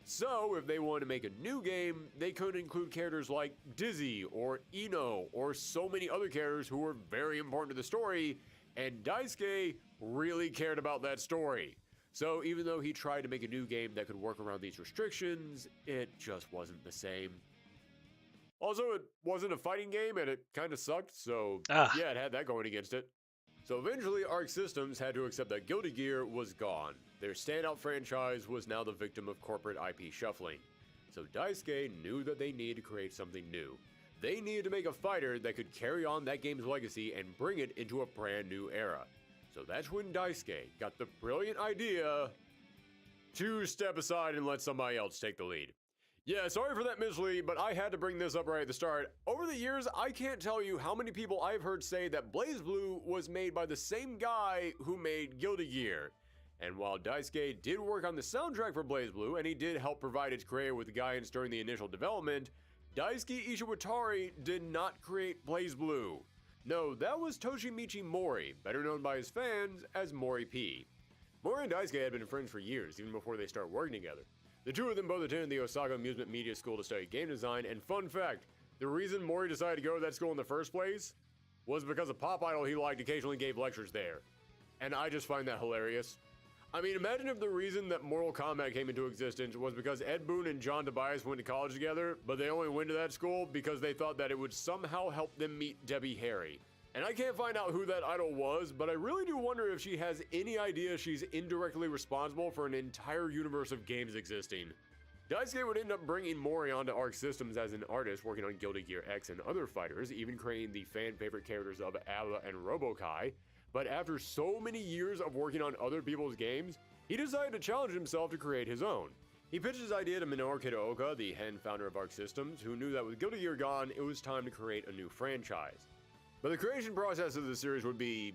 Speaker 9: So, if they wanted to make a new game, they could include characters like Dizzy or Ino or so many other characters who were very important to the story, and Daisuke really cared about that story. So even though he tried to make a new game that could work around these restrictions, it just wasn't the same. Also, it wasn't a fighting game and it kinda sucked, so yeah, it had that going against it. So eventually, Arc Systems had to accept that Guilty Gear was gone. Their standout franchise was now the victim of corporate IP shuffling. So Daisuke knew that they needed to create something new. They needed to make a fighter that could carry on that game's legacy and bring it into a brand new era. So that's when Daisuke got the brilliant idea to step aside and let somebody else take the lead. Yeah, sorry for that mislead, but I had to bring this up right at the start. Over the years, I can't tell you how many people I've heard say that BlazBlue was made by the same guy who made Guilty Gear. And while Daisuke did work on the soundtrack for BlazBlue, and he did help provide its creator with guidance during the initial development, Daisuke Ishiwatari did not create BlazBlue. No, that was Toshimichi Mori, better known by his fans as Mori P. Mori and Daisuke had been friends for years, even before they started working together. The two of them both attended the Osaka Amusement Media School to study game design, and fun fact, the reason Mori decided to go to that school in the first place was because a pop idol he liked occasionally gave lectures there. And I just find that hilarious. I mean, imagine if the reason that Mortal Kombat came into existence was because Ed Boon and John Tobias went to college together, but they only went to that school because they thought that it would somehow help them meet Debbie Harry. And I can't find out who that idol was, but I really do wonder if she has any idea she's indirectly responsible for an entire universe of games existing. Daisuke would end up bringing Mori onto Arc Systems as an artist, working on Guilty Gear X and other fighters, even creating the fan-favorite characters of Abba and Robokai. But after so many years of working on other people's games, he decided to challenge himself to create his own. He pitched his idea to Minoru Kitaoka, the hen founder of Arc Systems, who knew that with Guilty Gear gone, it was time to create a new franchise. But the creation process of the series would be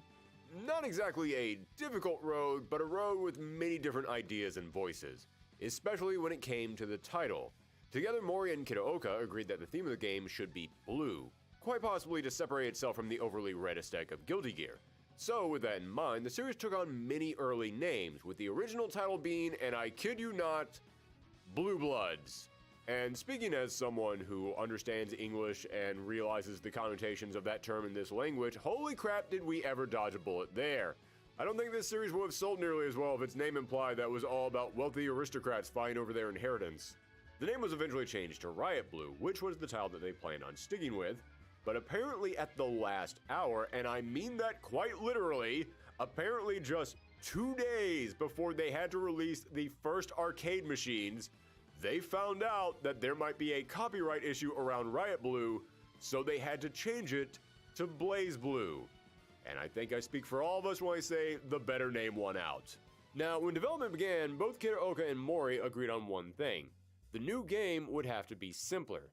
Speaker 9: not exactly a difficult road, but a road with many different ideas and voices, especially when it came to the title. Together, Mori and Kitaoka agreed that the theme of the game should be blue, quite possibly to separate itself from the overly red aesthetic of Guilty Gear. So, with that in mind, the series took on many early names, with the original title being, and I kid you not, Blue Bloods. And speaking as someone who understands English and realizes the connotations of that term in this language, holy crap did we ever dodge a bullet there. I don't think this series would have sold nearly as well if its name implied that it was all about wealthy aristocrats fighting over their inheritance. The name was eventually changed to Riot Blue, which was the title that they planned on sticking with, but apparently at the last hour, and I mean that quite literally, apparently just 2 days before they had to release the first arcade machines, they found out that there might be a copyright issue around Riot Blue, so they had to change it to Blaze Blue. And I think I speak for all of us when I say the better name won out. Now, when development began, both Kitaoka and Mori agreed on one thing. The new game would have to be simpler.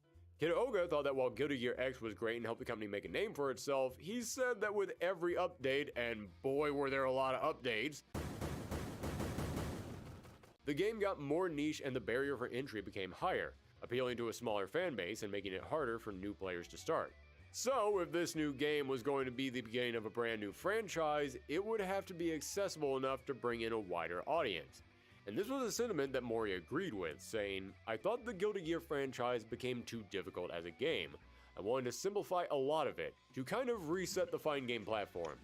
Speaker 9: Kitaoka thought that while Guilty Gear X was great and helped the company make a name for itself, he said that with every update, and boy were there a lot of updates, the game got more niche and the barrier for entry became higher, appealing to a smaller fan base and making it harder for new players to start. So, if this new game was going to be the beginning of a brand new franchise, it would have to be accessible enough to bring in a wider audience. And this was a sentiment that Mori agreed with, saying, I thought the Guilty Gear franchise became too difficult as a game. I wanted to simplify a lot of it, to kind of reset the fighting game platform.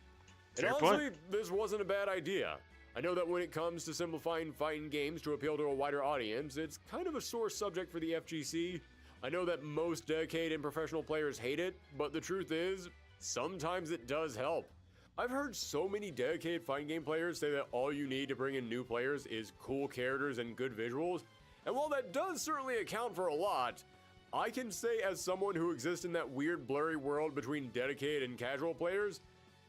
Speaker 9: And honestly, this wasn't a bad idea. I know that when it comes to simplifying fighting games to appeal to a wider audience, it's kind of a sore subject for the FGC. I know that most dedicated and professional players hate it, but the truth is, sometimes it does help. I've heard so many dedicated fighting game players say that all you need to bring in new players is cool characters and good visuals, and while that does certainly account for a lot, I can say as someone who exists in that weird blurry world between dedicated and casual players,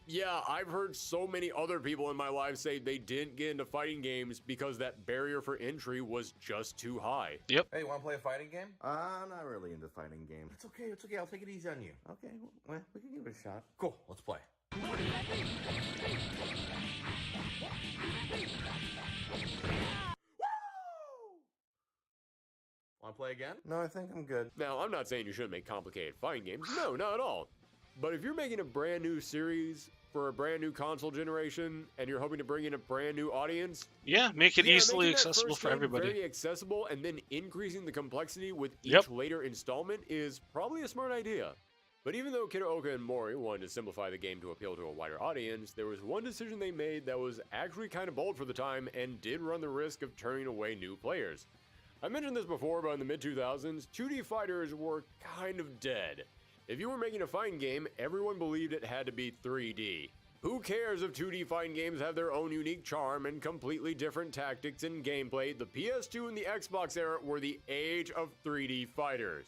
Speaker 9: yeah, I've heard so many other people in my life say they didn't get into fighting games because that barrier for entry was just too high.
Speaker 6: Yep.
Speaker 12: Hey, want to play a fighting game?
Speaker 13: I'm not really into fighting games.
Speaker 12: It's okay, I'll take it easy on you.
Speaker 13: Okay, well, we can give it a shot.
Speaker 12: Cool, let's play. Want to play again?
Speaker 13: No, I think I'm good.
Speaker 9: Now, I'm not saying you shouldn't make complicated fighting games. No, not at all. But if you're making a brand new series for a brand new console generation and you're hoping to bring in a brand new audience,
Speaker 6: yeah, make it easily accessible for everybody.
Speaker 9: Very accessible, and then increasing the complexity with each later installment is probably a smart idea. But even though Kitaoka and Mori wanted to simplify the game to appeal to a wider audience, there was one decision they made that was actually kind of bold for the time and did run the risk of turning away new players. I mentioned this before, but in the mid-2000s, 2D fighters were kind of dead. If you were making a fighting game, everyone believed it had to be 3D. Who cares if 2D fighting games have their own unique charm and completely different tactics and gameplay? The PS2 and the Xbox era were the age of 3D fighters.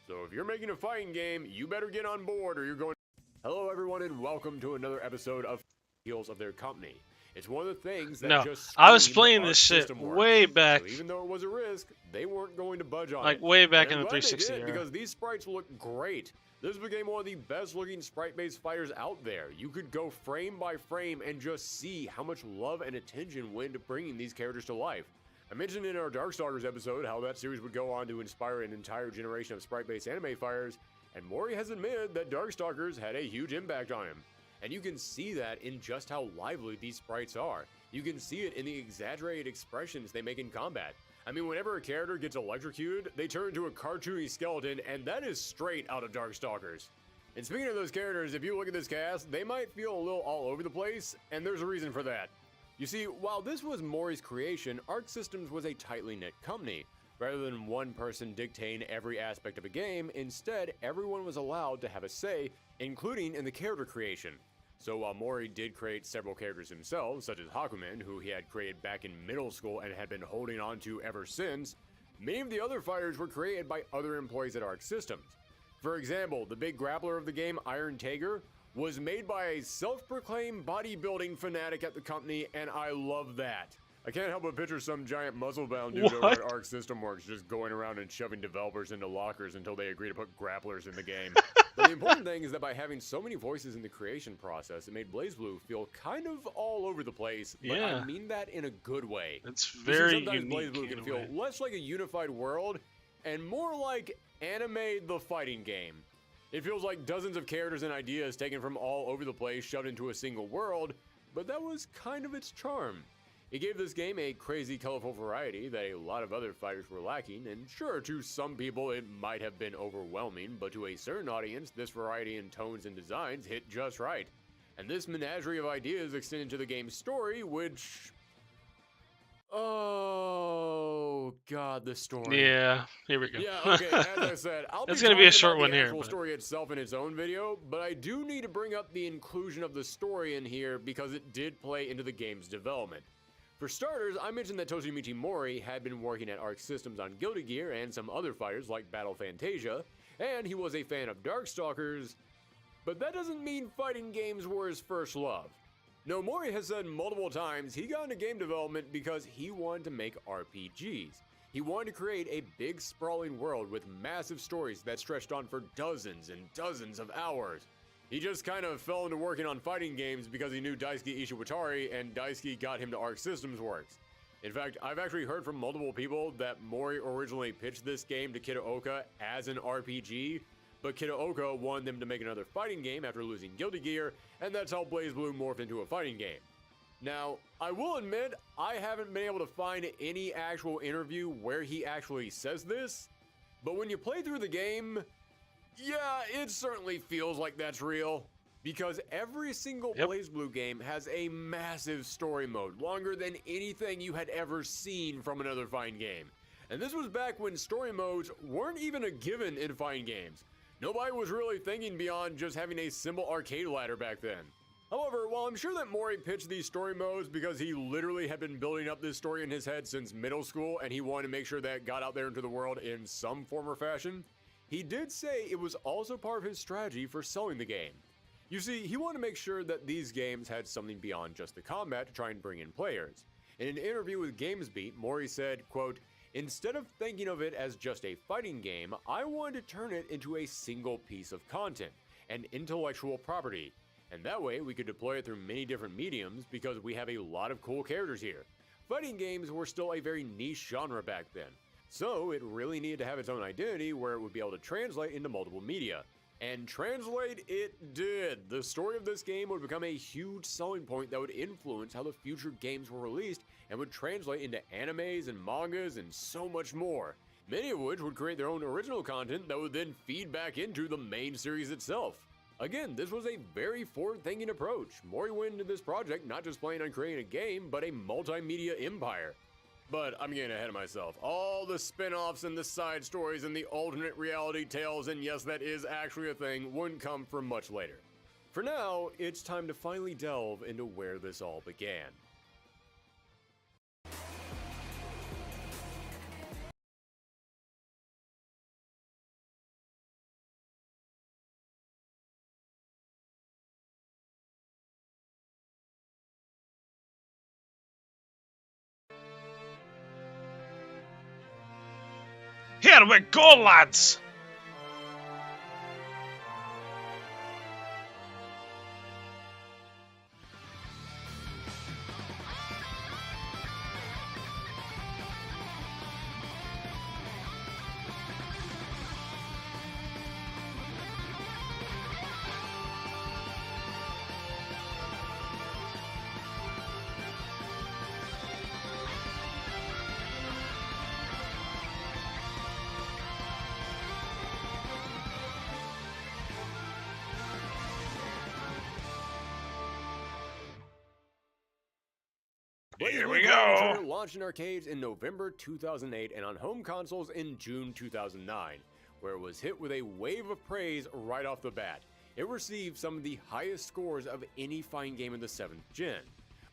Speaker 9: So if you're making a fighting game, you better get on board or you're going. Hello everyone and welcome to another episode of Heels of Their Company. It's one of the things that just
Speaker 6: I was playing this shit way back.
Speaker 9: So even though it was a risk, they weren't going to budge on it.
Speaker 6: Like way back in the
Speaker 9: glad
Speaker 6: 360
Speaker 9: they did,
Speaker 6: era.
Speaker 9: because these sprites look great. This became one of the best looking sprite-based fighters out there. You could go frame by frame and just see how much love and attention went into bringing these characters to life. I mentioned in our Darkstalkers episode how that series would go on to inspire an entire generation of sprite-based anime fighters, and Mori has admitted that Darkstalkers had a huge impact on him. And you can see that in just how lively these sprites are. You can see it in the exaggerated expressions they make in combat. I mean, whenever a character gets electrocuted, they turn into a cartoony skeleton, and that is straight out of Darkstalkers. And speaking of those characters, if you look at this cast, they might feel a little all over the place, and there's a reason for that. You see, while this was Mori's creation, Arc Systems was a tightly knit company. Rather than one person dictating every aspect of a game, instead, everyone was allowed to have a say, including in the character creation. So while Mori did create several characters himself, such as Hakumen, who he had created back in middle school and had been holding on to ever since, many of the other fighters were created by other employees at Arc Systems. For example, the big grappler of the game, Iron Tiger, was made by a self-proclaimed bodybuilding fanatic at the company, and I love that. I can't help but picture some giant muscle-bound dude over at Arc System Works just going around and shoving developers into lockers until they agree to put grapplers in the game. But the important thing is that by having so many voices in the creation process, it made BlazBlue feel kind of all over the place, but I mean that in a good way.
Speaker 6: It's very
Speaker 9: sometimes
Speaker 6: unique
Speaker 9: BlazBlue can
Speaker 6: in a
Speaker 9: feel
Speaker 6: way.
Speaker 9: less like a unified world and more like Anime the Fighting Game. It feels like dozens of characters and ideas taken from all over the place shoved into a single world, but that was kind of its charm. It gave this game a crazy, colorful variety that a lot of other fighters were lacking, and sure, to some people it might have been overwhelming, but to a certain audience, this variety in tones and designs hit just right. And this menagerie of ideas extended to the game's story, which... Oh god, the story.
Speaker 6: Yeah, here we go.
Speaker 9: Yeah, okay, as I said, I'll be
Speaker 6: It's gonna be a
Speaker 9: talking
Speaker 6: short
Speaker 9: about
Speaker 6: one
Speaker 9: the
Speaker 6: here,
Speaker 9: actual
Speaker 6: but-
Speaker 9: story itself in its own video, but I do need to bring up the inclusion of the story in here because it did play into the game's development. For starters, I mentioned that Toshimichi Mori had been working at Arc Systems on Guilty Gear and some other fighters like Battle Fantasia, and he was a fan of Darkstalkers, but that doesn't mean fighting games were his first love. No, Mori has said multiple times he got into game development because he wanted to make RPGs. He wanted to create a big sprawling world with massive stories that stretched on for dozens and dozens of hours. He just kind of fell into working on fighting games because he knew Daisuke Ishiwatari, and Daisuke got him to Arc Systems Works. In fact, I've actually heard from multiple people that Mori originally pitched this game to Kitaoka as an RPG, but Kitaoka wanted them to make another fighting game after losing Guilty Gear, and that's how BlazBlue morphed into a fighting game. Now, I will admit, I haven't been able to find any actual interview where he actually says this, but when you play through the game, yeah, it certainly feels like that's real. Because every single BlazBlue game has a massive story mode, longer than anything you had ever seen from another fighting game. And this was back when story modes weren't even a given in fighting games. Nobody was really thinking beyond just having a simple arcade ladder back then. However, while I'm sure that Mori pitched these story modes because he literally had been building up this story in his head since middle school and he wanted to make sure that it got out there into the world in some form or fashion, he did say it was also part of his strategy for selling the game. You see, he wanted to make sure that these games had something beyond just the combat to try and bring in players. In an interview with GamesBeat, Mori said, quote, "Instead of thinking of it as just a fighting game, I wanted to turn it into a single piece of content, an intellectual property. And that way we could deploy it through many different mediums because we have a lot of cool characters here. Fighting games were still a very niche genre back then, so it really needed to have its own identity where it would be able to translate into multiple media. And translate it did. The story of this game would become a huge selling point that would influence how the future games were released and would translate into animes and mangas and so much more. Many of which would create their own original content that would then feed back into the main series itself. Again, this was a very forward-thinking approach. Mori went into this project not just planning on creating a game, but a multimedia empire. But I'm getting ahead of myself. All the spin-offs and the side stories and the alternate reality tales, and yes, that is actually a thing, wouldn't come for much later. For now, it's time to finally delve into where this all began.
Speaker 6: Here we go, lads! Here
Speaker 9: Blue
Speaker 6: we
Speaker 9: Chrono
Speaker 6: go.
Speaker 9: Trigger launched in arcades in November 2008 and on home consoles in June 2009, where it was hit with a wave of praise right off the bat. It received some of the highest scores of any fighting game in the 7th gen.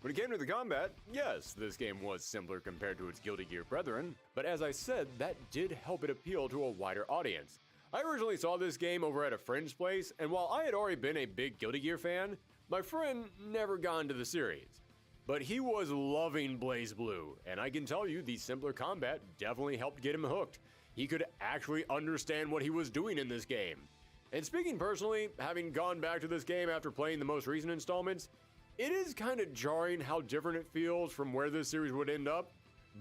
Speaker 9: When it came to the combat, yes, this game was simpler compared to its Guilty Gear brethren, but as I said, that did help it appeal to a wider audience. I originally saw this game over at a friend's place, and while I had already been a big Guilty Gear fan, my friend never got into the series. But he was loving BlazBlue, and I can tell you the simpler combat definitely helped get him hooked. He could actually understand what he was doing in this game. And speaking personally, having gone back to this game after playing the most recent installments, it is kind of jarring how different it feels from where this series would end up,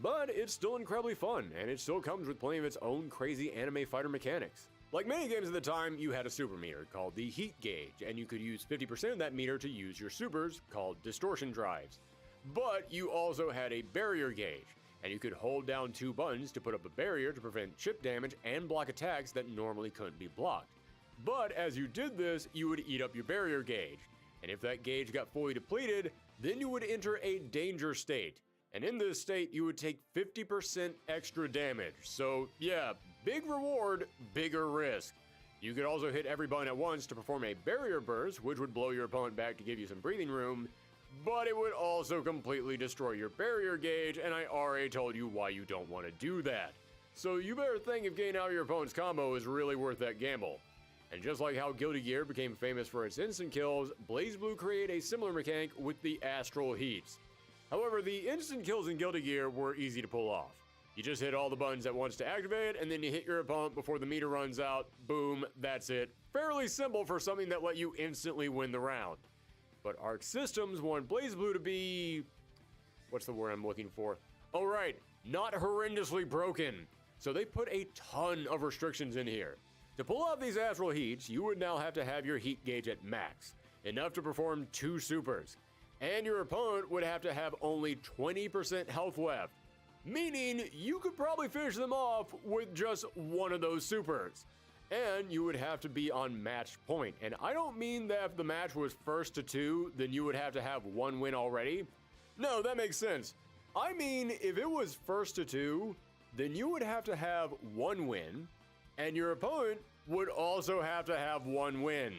Speaker 9: but it's still incredibly fun, and it still comes with plenty of its own crazy anime fighter mechanics. Like many games at the time, you had a super meter called the heat gauge, and you could use 50% of that meter to use your supers called distortion drives. But you also had a barrier gauge, and you could hold down 2 buttons to put up a barrier to prevent chip damage and block attacks that normally couldn't be blocked. But as you did this, you would eat up your barrier gauge, and if that gauge got fully depleted, then you would enter a danger state. And in this state, you would take 50% extra damage. So yeah, big reward, bigger risk. You could also hit every button at once to perform a barrier burst, which would blow your opponent back to give you some breathing room, but it would also completely destroy your barrier gauge, and I already told you why you don't want to do that. So you better think if getting out of your opponent's combo is really worth that gamble. And just like how Guilty Gear became famous for its instant kills, BlazBlue created a similar mechanic with the Astral Heats. However, the instant kills in Guilty Gear were easy to pull off. You just hit all the buttons at once to activate, and then you hit your opponent before the meter runs out. Boom, that's it. Fairly simple for something that let you instantly win the round. But Arc Systems wanted BlazBlue to be... what's the word I'm looking for? Oh right, not horrendously broken. So they put a ton of restrictions in here. To pull off these Astral Heats, you would now have to have your heat gauge at max, enough to perform 2 supers. And your opponent would have to have only 20% health left, meaning you could probably finish them off with just one of those supers. And you would have to be on match point. And I don't mean that if the match was 1st to 2, then you would have to have 1 win already. No, that makes sense. I mean, if it was 1st to 2, then you would have to have 1 win, and your opponent would also have to have 1 win.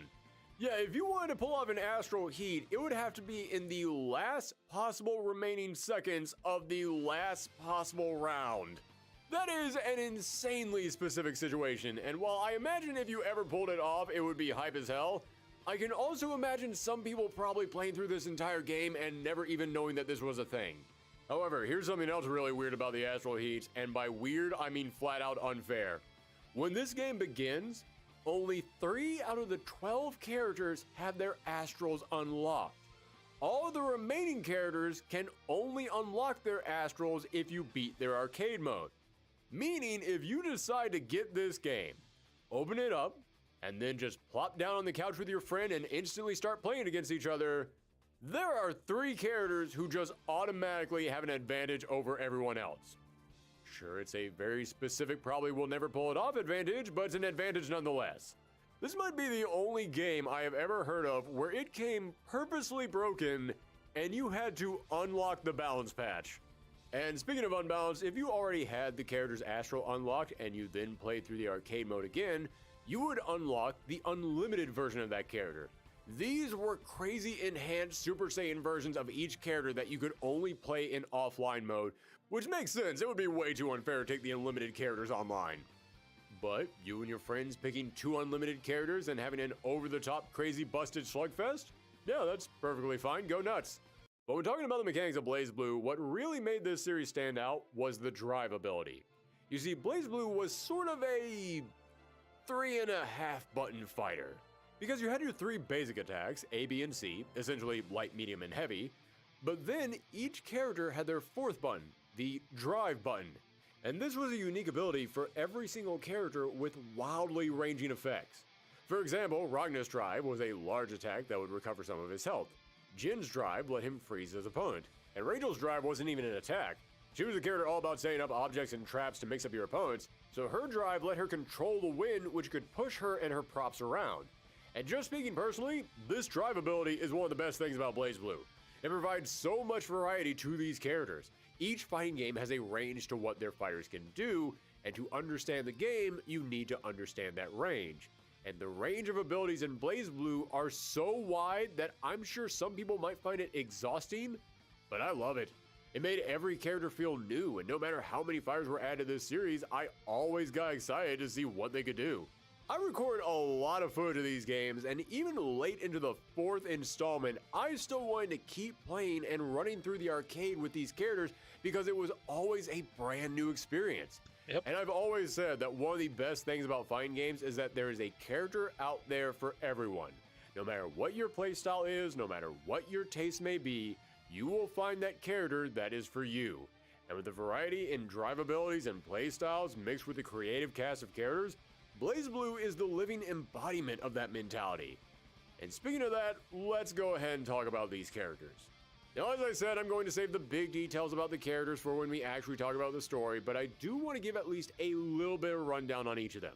Speaker 9: Yeah, if you wanted to pull off an Astral Heat, it would have to be in the last possible remaining seconds of the last possible round. That is an insanely specific situation, and while I imagine if you ever pulled it off, it would be hype as hell, I can also imagine some people probably playing through this entire game and never even knowing that this was a thing. However, here's something else really weird about the Astral Heats, and by weird, I mean flat out unfair. When this game begins, only 3 out of the 12 characters have their Astrals unlocked. All of the remaining characters can only unlock their Astrals if you beat their arcade mode. Meaning, if you decide to get this game, open it up, and then just plop down on the couch with your friend and instantly start playing against each other, there are 3 characters who just automatically have an advantage over everyone else. Sure, it's a very specific, probably will never pull it off advantage, but it's an advantage nonetheless. This might be the only game I have ever heard of where it came purposely broken and you had to unlock the balance patch. And speaking of unbalanced, if you already had the character's Astral unlocked and you then played through the arcade mode again, you would unlock the unlimited version of that character. These were crazy enhanced Super Saiyan versions of each character that you could only play in offline mode, which makes sense. It would be way too unfair to take the unlimited characters online. But you and your friends picking 2 unlimited characters and having an over-the-top crazy busted slugfest? Yeah, that's perfectly fine. Go nuts. But when talking about the mechanics of BlazBlue, what really made this series stand out was the drive ability. You see, BlazBlue was sort of a 3.5 button fighter. Because you had your 3 basic attacks, A, B, and C, essentially light, medium, and heavy, but then each character had their 4th button, the drive button. And this was a unique ability for every single character with wildly ranging effects. For example, Ragnar's drive was a large attack that would recover some of his health. Jin's drive let him freeze his opponent, and Rachel's drive wasn't even an attack. She was a character all about setting up objects and traps to mix up your opponents, so her drive let her control the wind, which could push her and her props around. And just speaking personally, this drive ability is one of the best things about BlazBlue. It provides so much variety to these characters. Each fighting game has a range to what their fighters can do, and to understand the game, you need to understand that range. And the range of abilities in BlazBlue are so wide that I'm sure some people might find it exhausting, but I love it. It made every character feel new, and no matter how many fighters were added to this series, I always got excited to see what they could do. I record a lot of footage of these games, and even late into the 4th installment, I still wanted to keep playing and running through the arcade with these characters because it was always a brand new experience.
Speaker 6: Yep.
Speaker 9: And I've always said that one of the best things about fighting games is that there is a character out there for everyone. No matter what your playstyle is, no matter what your taste may be, you will find that character that is for you. And with the variety in drive abilities and playstyles mixed with the creative cast of characters, BlazBlue is the living embodiment of that mentality. And speaking of that, let's go ahead and talk about these characters. Now, as I said, I'm going to save the big details about the characters for when we actually talk about the story, but I do want to give at least a little bit of rundown on each of them,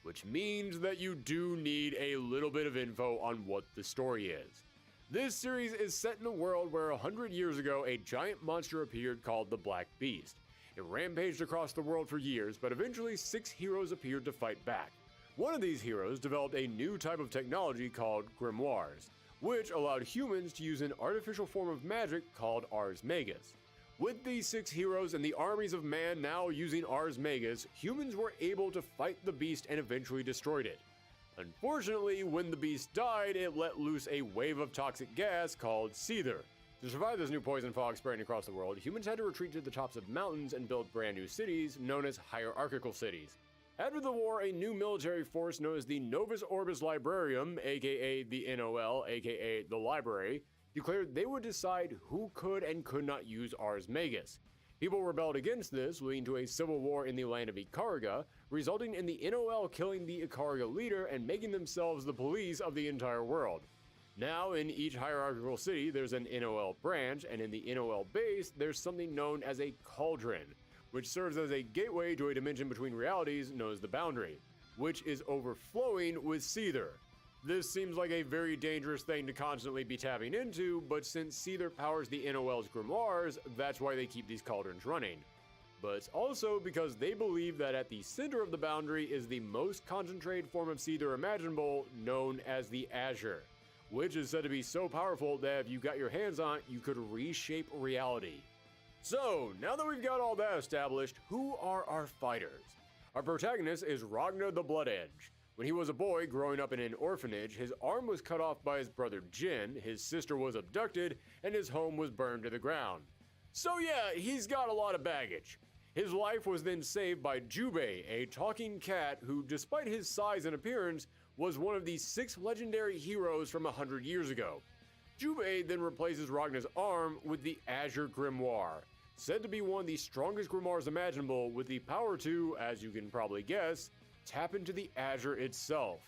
Speaker 9: which means that you do need a little bit of info on what the story is. This series is set in a world where 100 years ago, a giant monster appeared called the Black Beast. It rampaged across the world for years, but eventually 6 heroes appeared to fight back. One of these heroes developed a new type of technology called grimoires, which allowed humans to use an artificial form of magic called Ars Magus. With these 6 heroes and the armies of man now using Ars Magus, humans were able to fight the beast and eventually destroyed it. Unfortunately, when the beast died, it let loose a wave of toxic gas called Seether. To survive this new poison fog spreading across the world, humans had to retreat to the tops of mountains and build brand new cities, known as hierarchical cities. After the war, a new military force known as the Novus Orbis Librarium, aka the NOL, aka the Library, declared they would decide who could and could not use Ars Magus. People rebelled against this, leading to a civil war in the land of Ikarga, resulting in the NOL killing the Ikarga leader and making themselves the police of the entire world. Now, in each hierarchical city, there's an NOL branch, and in the NOL base, there's something known as a cauldron, which serves as a gateway to a dimension between realities known as the Boundary, which is overflowing with Seether. This seems like a very dangerous thing to constantly be tapping into, but since Seether powers the NOL's grimoires, that's why they keep these cauldrons running. But it's also because they believe that at the center of the Boundary is the most concentrated form of Seether imaginable, known as the Azure, which is said to be so powerful that if you got your hands on it, you could reshape reality. So, now that we've got all that established, who are our fighters? Our protagonist is Ragnar the Blood Edge. When he was a boy growing up in an orphanage, his arm was cut off by his brother Jin, his sister was abducted, and his home was burned to the ground. So yeah, he's got a lot of baggage. His life was then saved by Jubei, a talking cat who, despite his size and appearance, was one of the 6 legendary heroes from 100 years ago. Jubei then replaces Ragnar's arm with the Azure Grimoire, said to be one of the strongest grimoires imaginable, with the power to, as you can probably guess, tap into the Azure itself.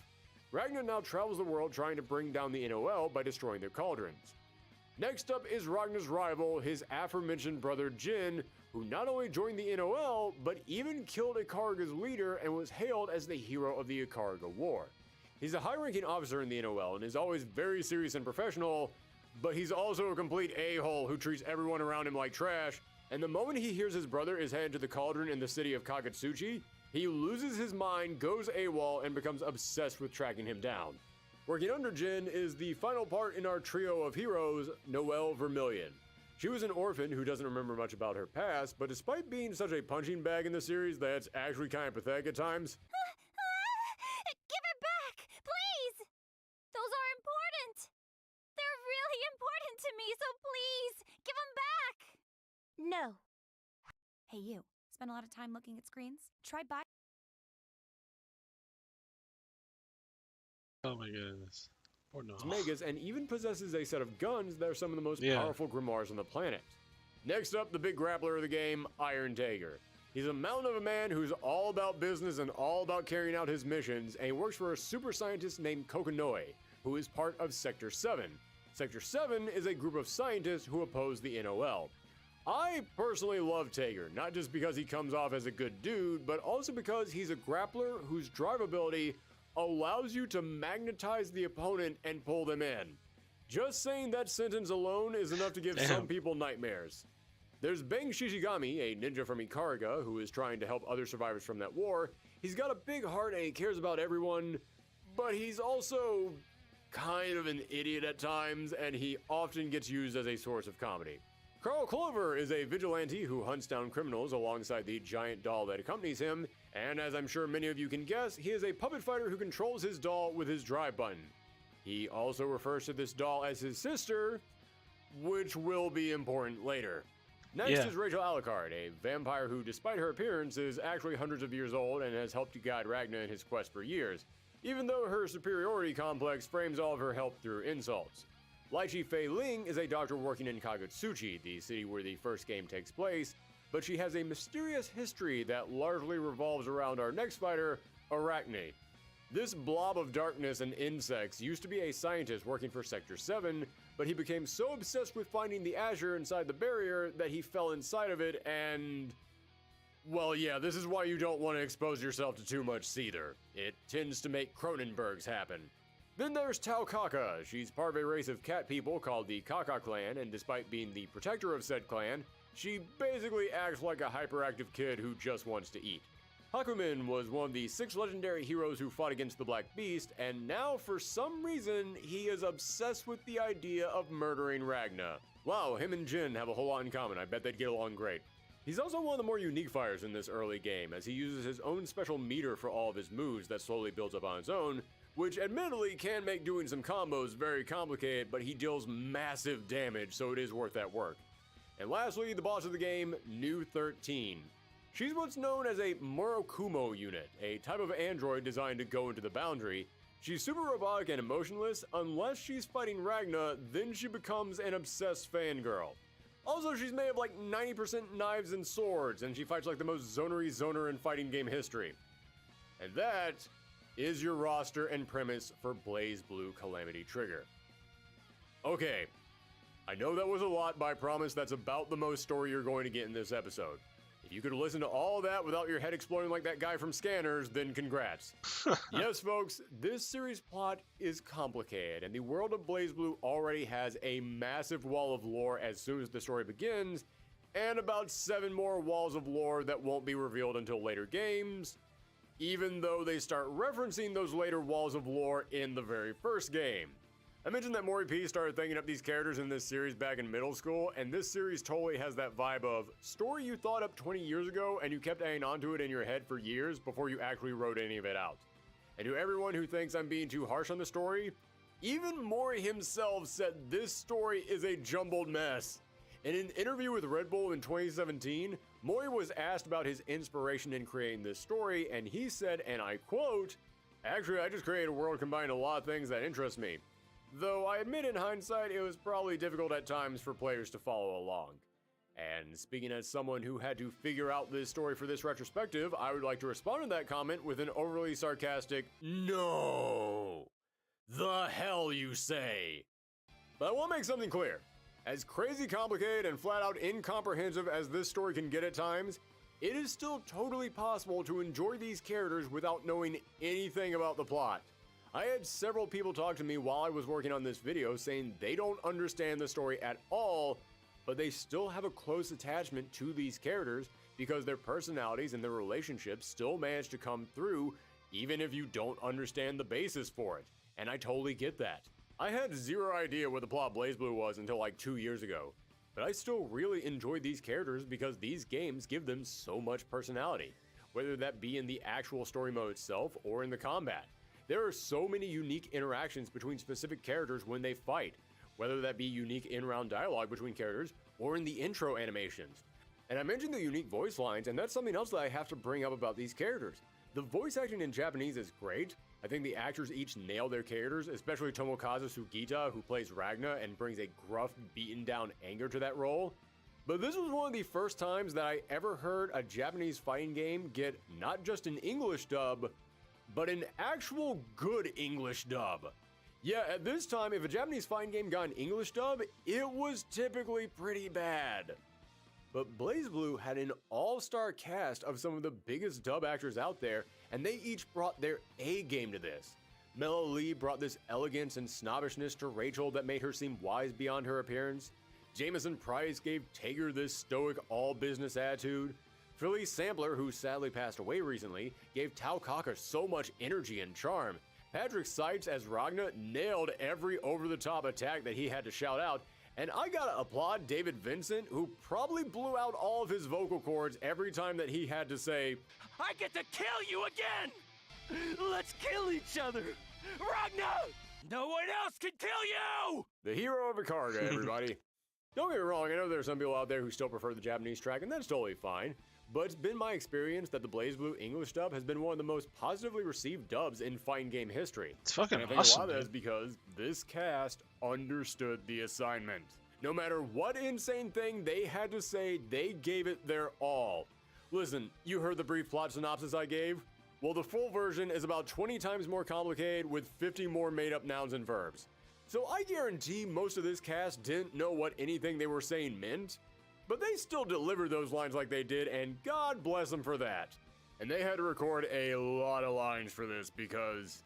Speaker 9: Ragnar now travels the world trying to bring down the NOL by destroying their cauldrons. Next up is Ragnar's rival, his aforementioned brother Jin, who not only joined the NOL, but even killed Ikarga's leader and was hailed as the hero of the Ikarga War. He's a high-ranking officer in the NOL and is always very serious and professional, but he's also a complete a-hole who treats everyone around him like trash, and the moment he hears his brother is headed to the cauldron in the city of Kakatsuchi, he loses his mind, goes AWOL, and becomes obsessed with tracking him down. Working under Jin is the final part in our trio of heroes, Noelle Vermillion. She was an orphan who doesn't remember much about her past, but despite being such a punching bag in the series that's actually kind of pathetic at times.
Speaker 14: Give it back, please! Those are important! They're really important to me, so please, give them back! No. Hey, you. Spend a lot of time looking at screens? Try buy.
Speaker 6: Oh my goodness. Or no.
Speaker 9: Magus, and even possesses a set of guns that are some of the most powerful grimoires on the planet. Next up, the big grappler of the game, Iron Tiger. He's a mountain of a man who's all about business and all about carrying out his missions, and he works for a super scientist named Kokonoi, who is part of Sector 7. Sector 7 is a group of scientists who oppose the NOL. I personally love Tager, not just because he comes off as a good dude, but also because he's a grappler whose drive ability allows you to magnetize the opponent and pull them in. Just saying that sentence alone is enough to give some people nightmares. There's Bang Shishigami, a ninja from Ikariga, who is trying to help other survivors from that war. He's got a big heart and he cares about everyone, but he's also kind of an idiot at times, and he often gets used as a source of comedy. Carl Clover is a vigilante who hunts down criminals alongside the giant doll that accompanies him, and as I'm sure many of you can guess, he is a puppet fighter who controls his doll with his drive button. He also refers to this doll as his sister, which will be important later. Next is Rachel Alucard, a vampire who, despite her appearance, is actually hundreds of years old and has helped to guide Ragnar in his quest for years, even though her superiority complex frames all of her help through insults. Lychee Fei Ling is a doctor working in Kagutsuchi, the city where the first game takes place, but she has a mysterious history that largely revolves around our next fighter, Arachne. This blob of darkness and insects used to be a scientist working for Sector 7, but he became so obsessed with finding the Azure inside the barrier that he fell inside of it and... well, yeah, this is why you don't want to expose yourself to too much Seether. It tends to make Cronenbergs happen. Then there's Tao Kaka. She's part of a race of cat people called the Kaka clan, and despite being the protector of said clan, she basically acts like a hyperactive kid who just wants to eat. Hakumen was one of the 6 legendary heroes who fought against the Black Beast, and now for some reason, he is obsessed with the idea of murdering Ragna. Wow, him and Jin have a whole lot in common. I bet they'd get along great. He's also one of the more unique fighters in this early game, as he uses his own special meter for all of his moves that slowly builds up on its own, which admittedly can make doing some combos very complicated, but he deals massive damage, so it is worth that work. And lastly, the boss of the game, New 13. She's what's known as a Morokumo unit, a type of android designed to go into the boundary. She's super robotic and emotionless. Unless she's fighting Ragna, then she becomes an obsessed fangirl. Also, she's made of like 90% knives and swords, and she fights like the most zonery zoner in fighting game history. And that is your roster and premise for BlazBlue Calamity Trigger. Okay, I know that was a lot, but I promise that's about the most story you're going to get in this episode. If you could listen to all that without your head exploding like that guy from Scanners, then congrats. Yes, folks, this series plot is complicated, and the world of BlazBlue already has a massive wall of lore as soon as the story begins, and about 7 more walls of lore that won't be revealed until later games, even though they start referencing those later walls of lore in the very first game. I mentioned that Mori P started thinking up these characters in this series back in middle school, and this series totally has that vibe of story you thought up 20 years ago and you kept adding onto it in your head for years before you actually wrote any of it out. And to everyone who thinks I'm being too harsh on the story, even Mori himself said this story is a jumbled mess. In an interview with Red Bull in 2017, Mori was asked about his inspiration in creating this story, and he said, and I quote, "Actually, I just created a world combining a lot of things that interest me. Though I admit in hindsight it was probably difficult at times for players to follow along." And speaking as someone who had to figure out this story for this retrospective, I would like to respond to that comment with an overly sarcastic, "No! The hell you say?" But I want to make something clear. As crazy complicated and flat out incomprehensive as this story can get at times, it is still totally possible to enjoy these characters without knowing anything about the plot. I had several people talk to me while I was working on this video saying they don't understand the story at all, but they still have a close attachment to these characters because their personalities and their relationships still manage to come through even if you don't understand the basis for it. And I totally get that. I had zero idea what the plot of BlazBlue was until like 2 years ago, but I still really enjoyed these characters because these games give them so much personality, whether that be in the actual story mode itself or in the combat. There are so many unique interactions between specific characters when they fight, whether that be unique in-round dialogue between characters or in the intro animations. And I mentioned the unique voice lines, and that's something else that I have to bring up about these characters. The voice acting in Japanese is great. I think the actors each nail their characters, especially Tomokazu Sugita, who plays Ragna and brings a gruff, beaten down anger to that role. But this was one of the first times that I ever heard a Japanese fighting game get not just an English dub, but an actual good English dub. Yeah, at this time, if a Japanese fighting game got an English dub, it was typically pretty bad. But BlazBlue had an all-star cast of some of the biggest dub actors out there, and they each brought their A game to this. Mellow Lee brought this elegance and snobbishness to Rachel that made her seem wise beyond her appearance. Jameson Price gave Tager this stoic all-business attitude. Philly Sampler, who sadly passed away recently, gave Tao Kaka so much energy and charm. Patrick Seitz as Ragna nailed every over-the-top attack that he had to shout out. And I gotta applaud David Vincent, who probably blew out all of his vocal cords every time that he had to say,
Speaker 2: I get to kill you again! Let's kill each other! Ragnar! No one else can kill you!
Speaker 9: The hero of Ikarga, everybody. Don't get me wrong, I know there's some people out there who still prefer the Japanese track, and that's totally fine. But it's been my experience that the BlazBlue English dub has been one of the most positively received dubs in fighting game history.
Speaker 6: It's fucking
Speaker 9: and I think
Speaker 6: awesome,
Speaker 9: a lot of that
Speaker 6: dude.
Speaker 9: is because this cast understood the assignment. No matter what insane thing they had to say, they gave it their all. Listen, you heard the brief plot synopsis I gave? Well, the full version is about 20 times more complicated with 50 more made-up nouns and verbs. So I guarantee most of this cast didn't know what anything they were saying meant, but they still delivered those lines like they did, and God bless them for that. And they had to record a lot of lines for this because,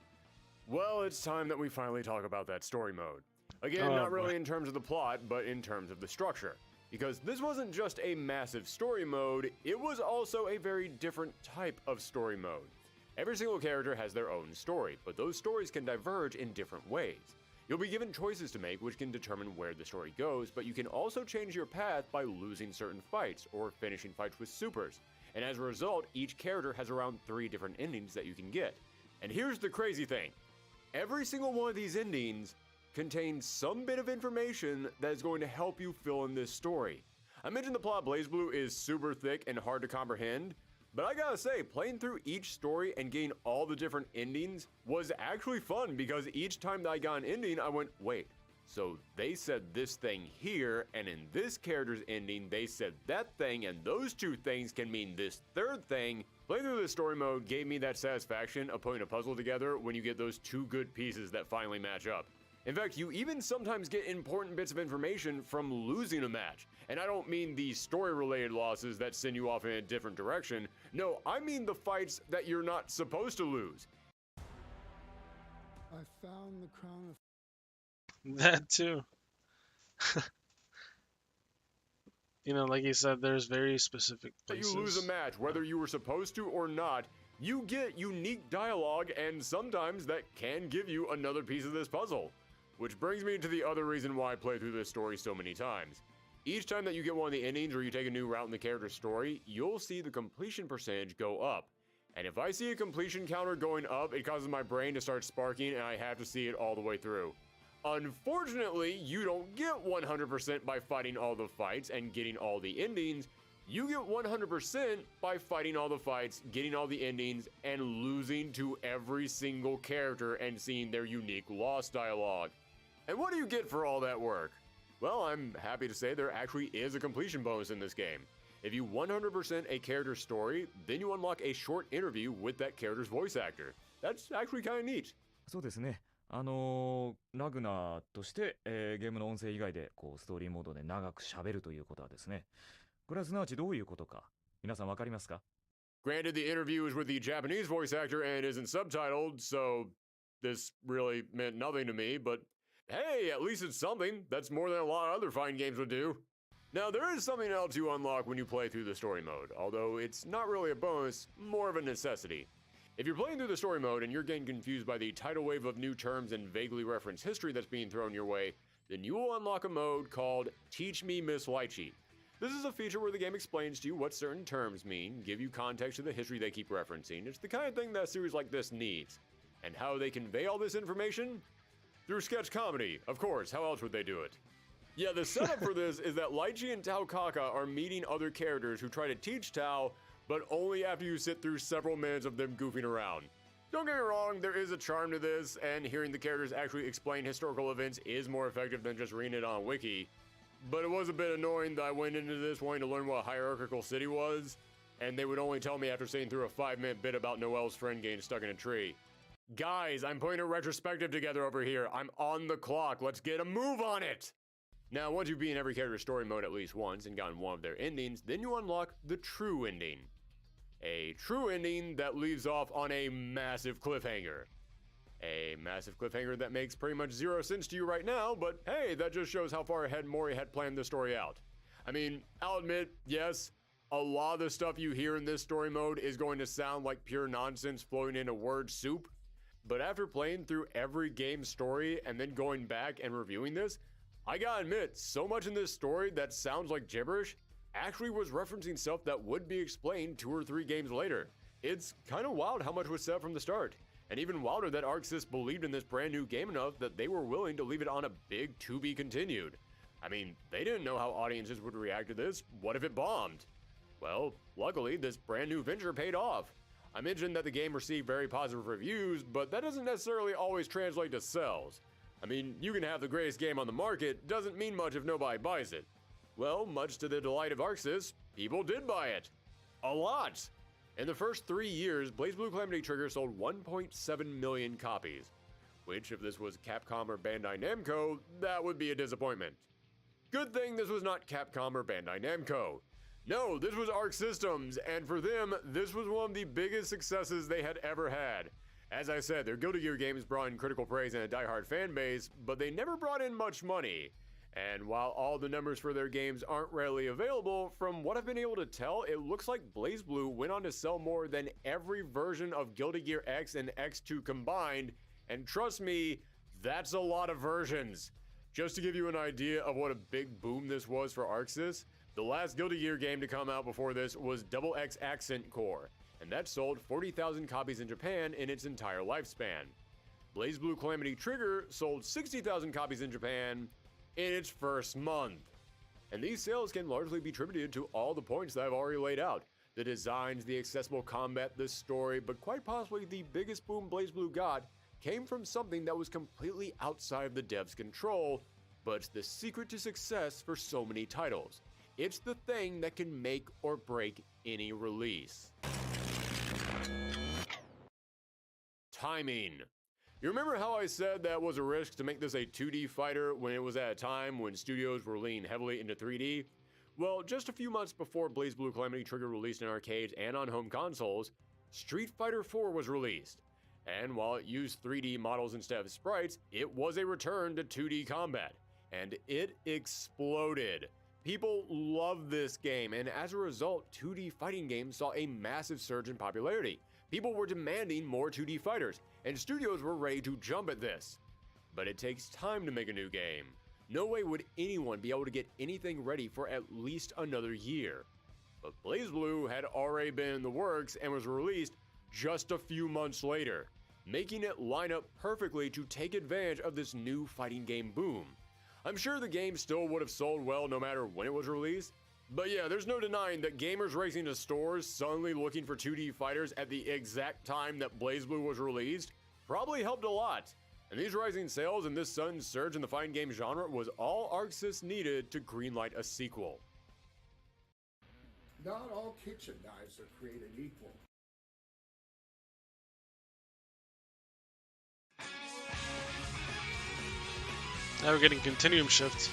Speaker 9: well, it's time that we finally talk about that story mode. Again, not really in terms of the plot, but in terms of the structure. Because this wasn't just a massive story mode, it was also a very different type of story mode. Every single character has their own story, but those stories can diverge in different ways. You'll be given choices to make which can determine where the story goes, but you can also change your path by losing certain fights or finishing fights with supers. And as a result, each character has around 3 different endings that you can get. And here's the crazy thing. Every single one of these endings contains some bit of information that is going to help you fill in this story. I mentioned the plot BlazBlue is super thick and hard to comprehend, but I gotta say, playing through each story and getting all the different endings was actually fun because each time that I got an ending, I went, wait, so they said this thing here, and in this character's ending, they said that thing, and those 2 things can mean this 3rd thing. Playing through this story mode gave me that satisfaction of putting a puzzle together when you get those 2 good pieces that finally match up. In fact, you even sometimes get important bits of information from losing a match. And I don't mean the story-related losses that send you off in a different direction. No, I mean the fights that you're not supposed to lose.
Speaker 3: I found the crown of...
Speaker 6: That too. You know, like you said, there's very specific places.
Speaker 9: You lose a match, whether you were supposed to or not, you get unique dialogue, and sometimes that can give you another piece of this puzzle. Which brings me to the other reason why I play through this story so many times. Each time that you get one of the endings or you take a new route in the character's story, you'll see the completion percentage go up. And if I see a completion counter going up, it causes my brain to start sparking and I have to see it all the way through. Unfortunately, you don't get 100% by fighting all the fights and getting all the endings. You get 100% by fighting all the fights, getting all the endings, and losing to every single character and seeing their unique loss dialogue. And what do you get for all that work? Well, I'm happy to say there actually is a completion bonus in this game. If you 100% a character's story, then you unlock a short interview with that character's voice actor. That's actually kind of neat.
Speaker 15: そうですね。ラグナーとして、ゲームの音声以外でこうストーリーモードで長く喋るということはですね。これはすなわちどういうことか。皆さんわかりますか?
Speaker 9: Granted, the interview is with the Japanese voice actor and isn't subtitled, so this really meant nothing to me, but hey, at least it's something. That's more than a lot of other fighting games would do. Now, there is something else you unlock when you play through the story mode, although it's not really a bonus, more of a necessity. If you're playing through the story mode and you're getting confused by the tidal wave of new terms and vaguely referenced history that's being thrown your way, then you will unlock a mode called Teach Me Miss Lychee. This is a feature where the game explains to you what certain terms mean, give you context to the history they keep referencing. It's the kind of thing that a series like this needs. And how they convey all this information? Through sketch comedy, of course, how else would they do it? Yeah, the setup for this is that Lychee and Tao Kaka are meeting other characters who try to teach Tao, but only after you sit through several minutes of them goofing around. Don't get me wrong, there is a charm to this, and hearing the characters actually explain historical events is more effective than just reading it on a wiki. But it was a bit annoying that I went into this wanting to learn what a hierarchical city was, and they would only tell me after sitting through a 5-minute bit about Noelle's friend getting stuck in a tree. Guys, I'm putting a retrospective together over here. I'm on the clock. Let's get a move on it! Now, once you've beaten every character's story mode at least once and gotten one of their endings, then you unlock the true ending. A true ending that leaves off on a massive cliffhanger. A massive cliffhanger that makes pretty much zero sense to you right now, but hey, that just shows how far ahead Mori had planned this story out. I mean, I'll admit, yes, a lot of the stuff you hear in this story mode is going to sound like pure nonsense floating in a word soup, but after playing through every game's story and then going back and reviewing this, I gotta admit, so much in this story that sounds like gibberish actually was referencing stuff that would be explained 2 or 3 games later. It's kind of wild how much was said from the start, and even wilder that ArcSys believed in this brand new game enough that they were willing to leave it on a big to be continued. I mean, they didn't know how audiences would react to this. What if it bombed? Well, luckily, this brand new venture paid off. I mentioned that the game received very positive reviews, but that doesn't necessarily always translate to sales. I mean, you can have the greatest game on the market, doesn't mean much if nobody buys it. Well, much to the delight of ArcSys, people did buy it. A lot! In the first 3 years, BlazBlue Calamity Trigger sold 1.7 million copies, which if this was Capcom or Bandai Namco, that would be a disappointment. Good thing this was not Capcom or Bandai Namco. No, this was Arc Systems, and for them, this was one of the biggest successes they had ever had. As I said, their Guilty Gear games brought in critical praise and a diehard fan base, but they never brought in much money. And while all the numbers for their games aren't readily available, from what I've been able to tell, it looks like BlazBlue went on to sell more than every version of Guilty Gear X and X2 combined, and trust me, that's a lot of versions. Just to give you an idea of what a big boom this was for ArcSys, the last Guilty Gear game to come out before this was XX Accent Core, and that sold 40,000 copies in Japan in its entire lifespan. BlazBlue Calamity Trigger sold 60,000 copies in Japan in its first month. And these sales can largely be attributed to all the points that I've already laid out. The designs, the accessible combat, the story, but quite possibly the biggest boom BlazBlue got came from something that was completely outside of the devs' control, but it's the secret to success for so many titles. It's the thing that can make or break any release. Timing. You remember how I said that was a risk to make this a 2D fighter when it was at a time when studios were leaning heavily into 3D? Well, just a few months before BlazBlue Calamity Trigger released in arcades and on home consoles, Street Fighter IV was released. And while it used 3D models instead of sprites, it was a return to 2D combat. And it exploded. People loved this game, and as a result, 2D fighting games saw a massive surge in popularity. People were demanding more 2D fighters, and studios were ready to jump at this. But it takes time to make a new game. No way would anyone be able to get anything ready for at least another year. But BlazBlue had already been in the works and was released just a few months later, making it line up perfectly to take advantage of this new fighting game boom. I'm sure the game still would have sold well no matter when it was released, but yeah, there's no denying that gamers racing to stores suddenly looking for 2D fighters at the exact time that BlazBlue was released probably helped a lot. And these rising sales and this sudden surge in the fighting game genre was all ArcSys needed to greenlight a sequel.
Speaker 3: Not all kitchen knives are created equal.
Speaker 6: Now we're getting Continuum Shift.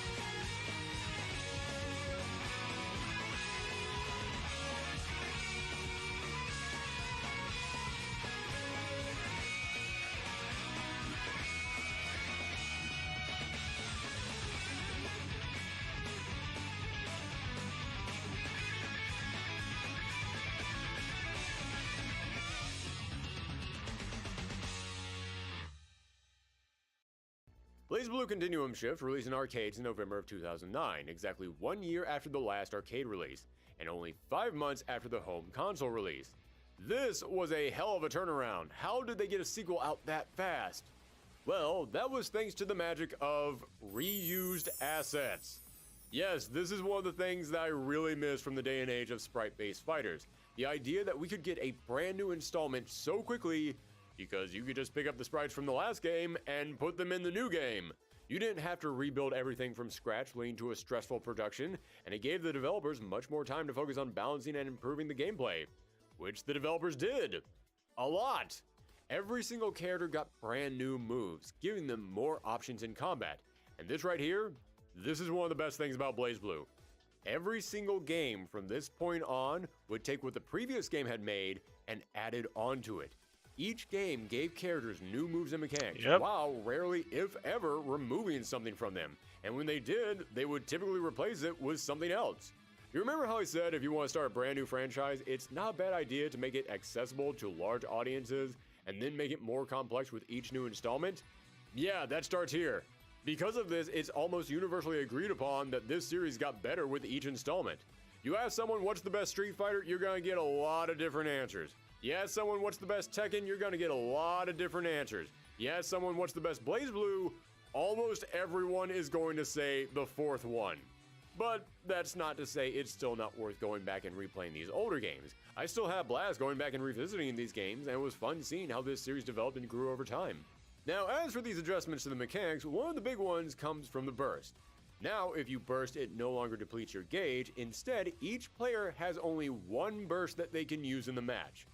Speaker 9: BlazBlue Continuum Shift released in arcades in November of 2009, exactly 1 year after the last arcade release, and only 5 months after the home console release. This was a hell of a turnaround. How did they get a sequel out that fast? Well, that was thanks to the magic of reused assets. Yes, this is one of the things that I really miss from the day and age of sprite-based fighters. The idea that we could get a brand new installment so quickly because you could just pick up the sprites from the last game and put them in the new game. You didn't have to rebuild everything from scratch, leading to a stressful production, and it gave the developers much more time to focus on balancing and improving the gameplay, which the developers did. A lot. Every single character got brand new moves, giving them more options in combat. And this right here, this is one of the best things about BlazBlue. Every single game from this point on would take what the previous game had made and added onto it. each game gave characters new moves and mechanics,
Speaker 6: Yep.
Speaker 9: while rarely, if ever, removing something from them. And when they did, they would typically replace it with something else. You remember how I said if you want to start a brand new franchise, it's not a bad idea to make it accessible to large audiences and then make it more complex with each new installment? Yeah, that starts here. Because of this, it's almost universally agreed upon that this series got better with each installment. You ask someone what's the best Street Fighter, you're gonna get a lot of different answers. You ask someone what's the best Tekken, you're gonna get a lot of different answers. You ask someone what's the best BlazBlue, almost everyone is going to say the fourth one. But that's not to say it's still not worth going back and replaying these older games. I still had a blast going back and revisiting these games, and it was fun seeing how this series developed and grew over time. Now, as for these adjustments to the mechanics, one of the big ones comes from the burst. Now, if you burst, it no longer depletes your gauge. Instead, each player has only one burst that they can use in the match.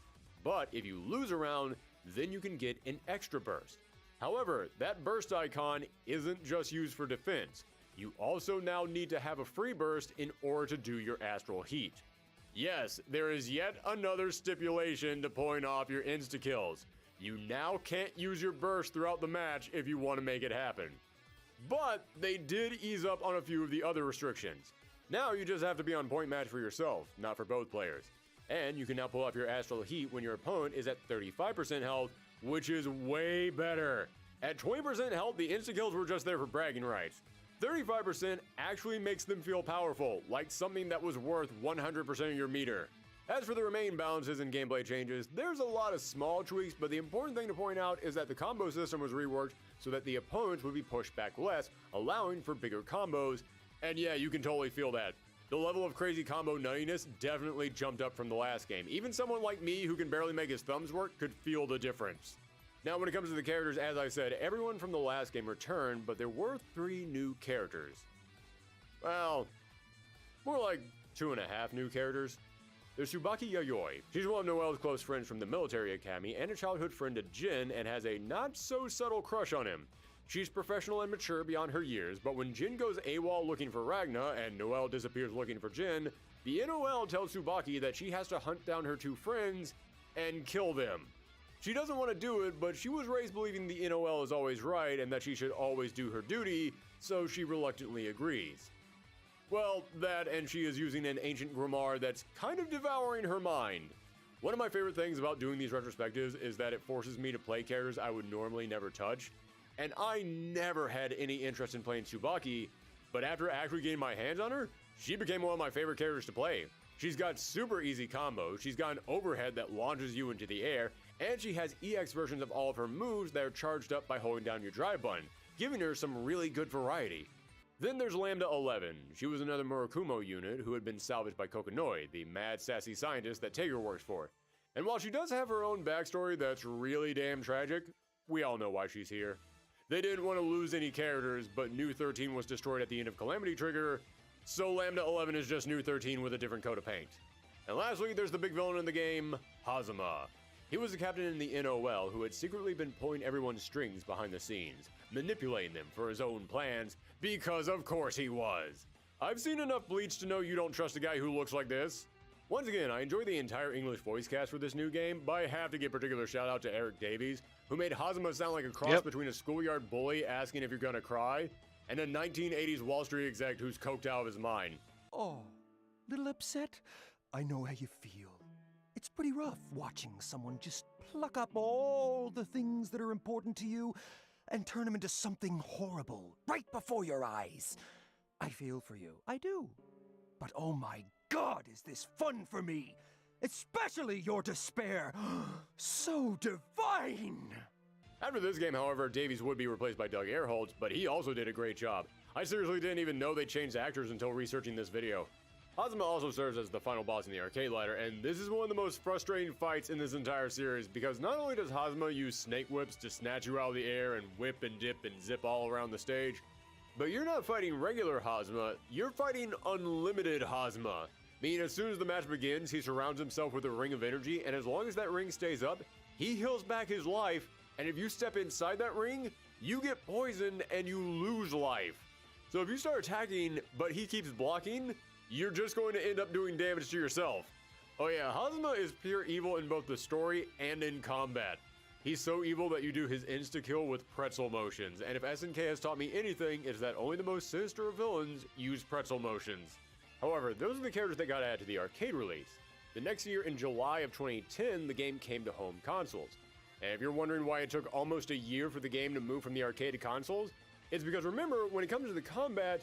Speaker 9: But if you lose a round, then you can get an extra burst. However, that burst icon isn't just used for defense. You also now need to have a free burst in order to do your astral heat. Yes, there is yet another stipulation to point off your insta-kills. You now can't use your burst throughout the match if you want to make it happen. But they did ease up on a few of the other restrictions. Now you just have to be on point match for yourself, not for both players. And you can now pull off your astral heat when your opponent is at 35% health, which is way better. At 20% health, the insta-kills were just there for bragging rights. 35% actually makes them feel powerful, like something that was worth 100% of your meter. As for the remaining balances and gameplay changes, there's a lot of small tweaks, but the important thing to point out is that the combo system was reworked so that the opponents would be pushed back less, allowing for bigger combos. And yeah, you can totally feel that. The level of crazy combo nuttiness definitely jumped up from the last game. Even someone like me who can barely make his thumbs work could feel the difference. Now, when it comes to the characters, as I said, everyone from the last game returned, but there were 3 new characters. Well, more like 2.5 new characters. There's Tsubaki Yayoi. She's one of Noel's close friends from the military academy and a childhood friend to Jin and has a not-so-subtle crush on him. She's professional and mature beyond her years, but when Jin goes AWOL looking for Ragna and Noel disappears looking for Jin, the NOL tells Tsubaki that she has to hunt down her 2 friends and kill them. She doesn't want to do it, but she was raised believing the NOL is always right and that she should always do her duty, so she reluctantly agrees. Well, that and she is using an ancient grimoire that's kind of devouring her mind. One of my favorite things about doing these retrospectives is that it forces me to play characters I would normally never touch. And I never had any interest in playing Tsubaki, but after actually getting my hands on her, she became one of my favorite characters to play. She's got super easy combos, she's got an overhead that launches you into the air, and she has EX versions of all of her moves that are charged up by holding down your drive button, giving her some really good variety. Then there's Lambda 11. She was another Murakumo unit who had been salvaged by Kokonoi, the mad sassy scientist that Tager works for. And while she does have her own backstory that's really damn tragic, we all know why she's here. They didn't want to lose any characters, but New 13 was destroyed at the end of Calamity Trigger, so Lambda 11 is just New 13 with a different coat of paint. And lastly, there's the big villain in the game, Hazama. He was the captain in the NOL who had secretly been pulling everyone's strings behind the scenes, manipulating them for his own plans, because of course he was. I've seen enough Bleach to know you don't trust a guy who looks like this. Once again, I enjoy the entire English voice cast for this new game, but I have to give particular shout out to Eric Davies, who made Hazama sound like a cross between a schoolyard bully asking if you're gonna cry, and a 1980s Wall Street exec who's coked out of his mind.
Speaker 16: Oh, little upset? I know how you feel. It's pretty rough watching someone just pluck up all the things that are important to you and turn them into something horrible right before your eyes. I feel for you, I do. But oh my God, is this fun for me! Especially your despair! So divine!
Speaker 9: After this game, however, Davies would be replaced by Doug Erholtz, but he also did a great job. I seriously didn't even know they changed actors until researching this video. Hazama also serves as the final boss in the arcade ladder, and this is one of the most frustrating fights in this entire series because not only does Hazama use snake whips to snatch you out of the air and whip and dip and zip all around the stage, but you're not fighting regular Hazama, you're fighting unlimited Hazama. Meaning as soon as the match begins, he surrounds himself with a ring of energy, and as long as that ring stays up, he heals back his life, and if you step inside that ring, you get poisoned and you lose life. So if you start attacking, but he keeps blocking, you're just going to end up doing damage to yourself. Oh yeah, Hazama is pure evil in both the story and in combat. He's so evil that you do his insta-kill with pretzel motions, and if SNK has taught me anything, it's that only the most sinister of villains use pretzel motions. However, those are the characters that got added to the arcade release. The next year, in July of 2010, the game came to home consoles. And if you're wondering why it took almost a year for the game to move from the arcade to consoles, it's because remember, when it comes to the combat,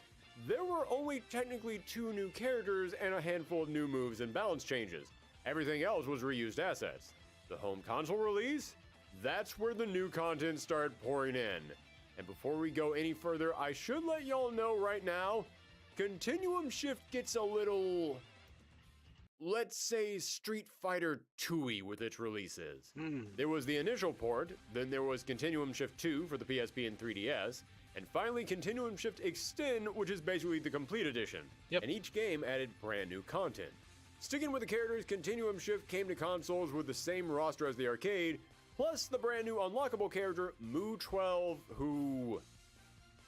Speaker 9: there were only technically 2 new characters and a handful of new moves and balance changes. Everything else was reused assets. The home console release? That's where the new content started pouring in. And before we go any further, I should let y'all know right now, Continuum Shift gets a little, let's say, Street Fighter 2-y with its releases. There was the initial port, then there was Continuum Shift 2 for the PSP and 3DS, and finally Continuum Shift Extend, which is basically the complete edition. And each game added brand new content. Sticking with the characters, Continuum Shift came to consoles with the same roster as the arcade, plus the brand new unlockable character, Mu12, who...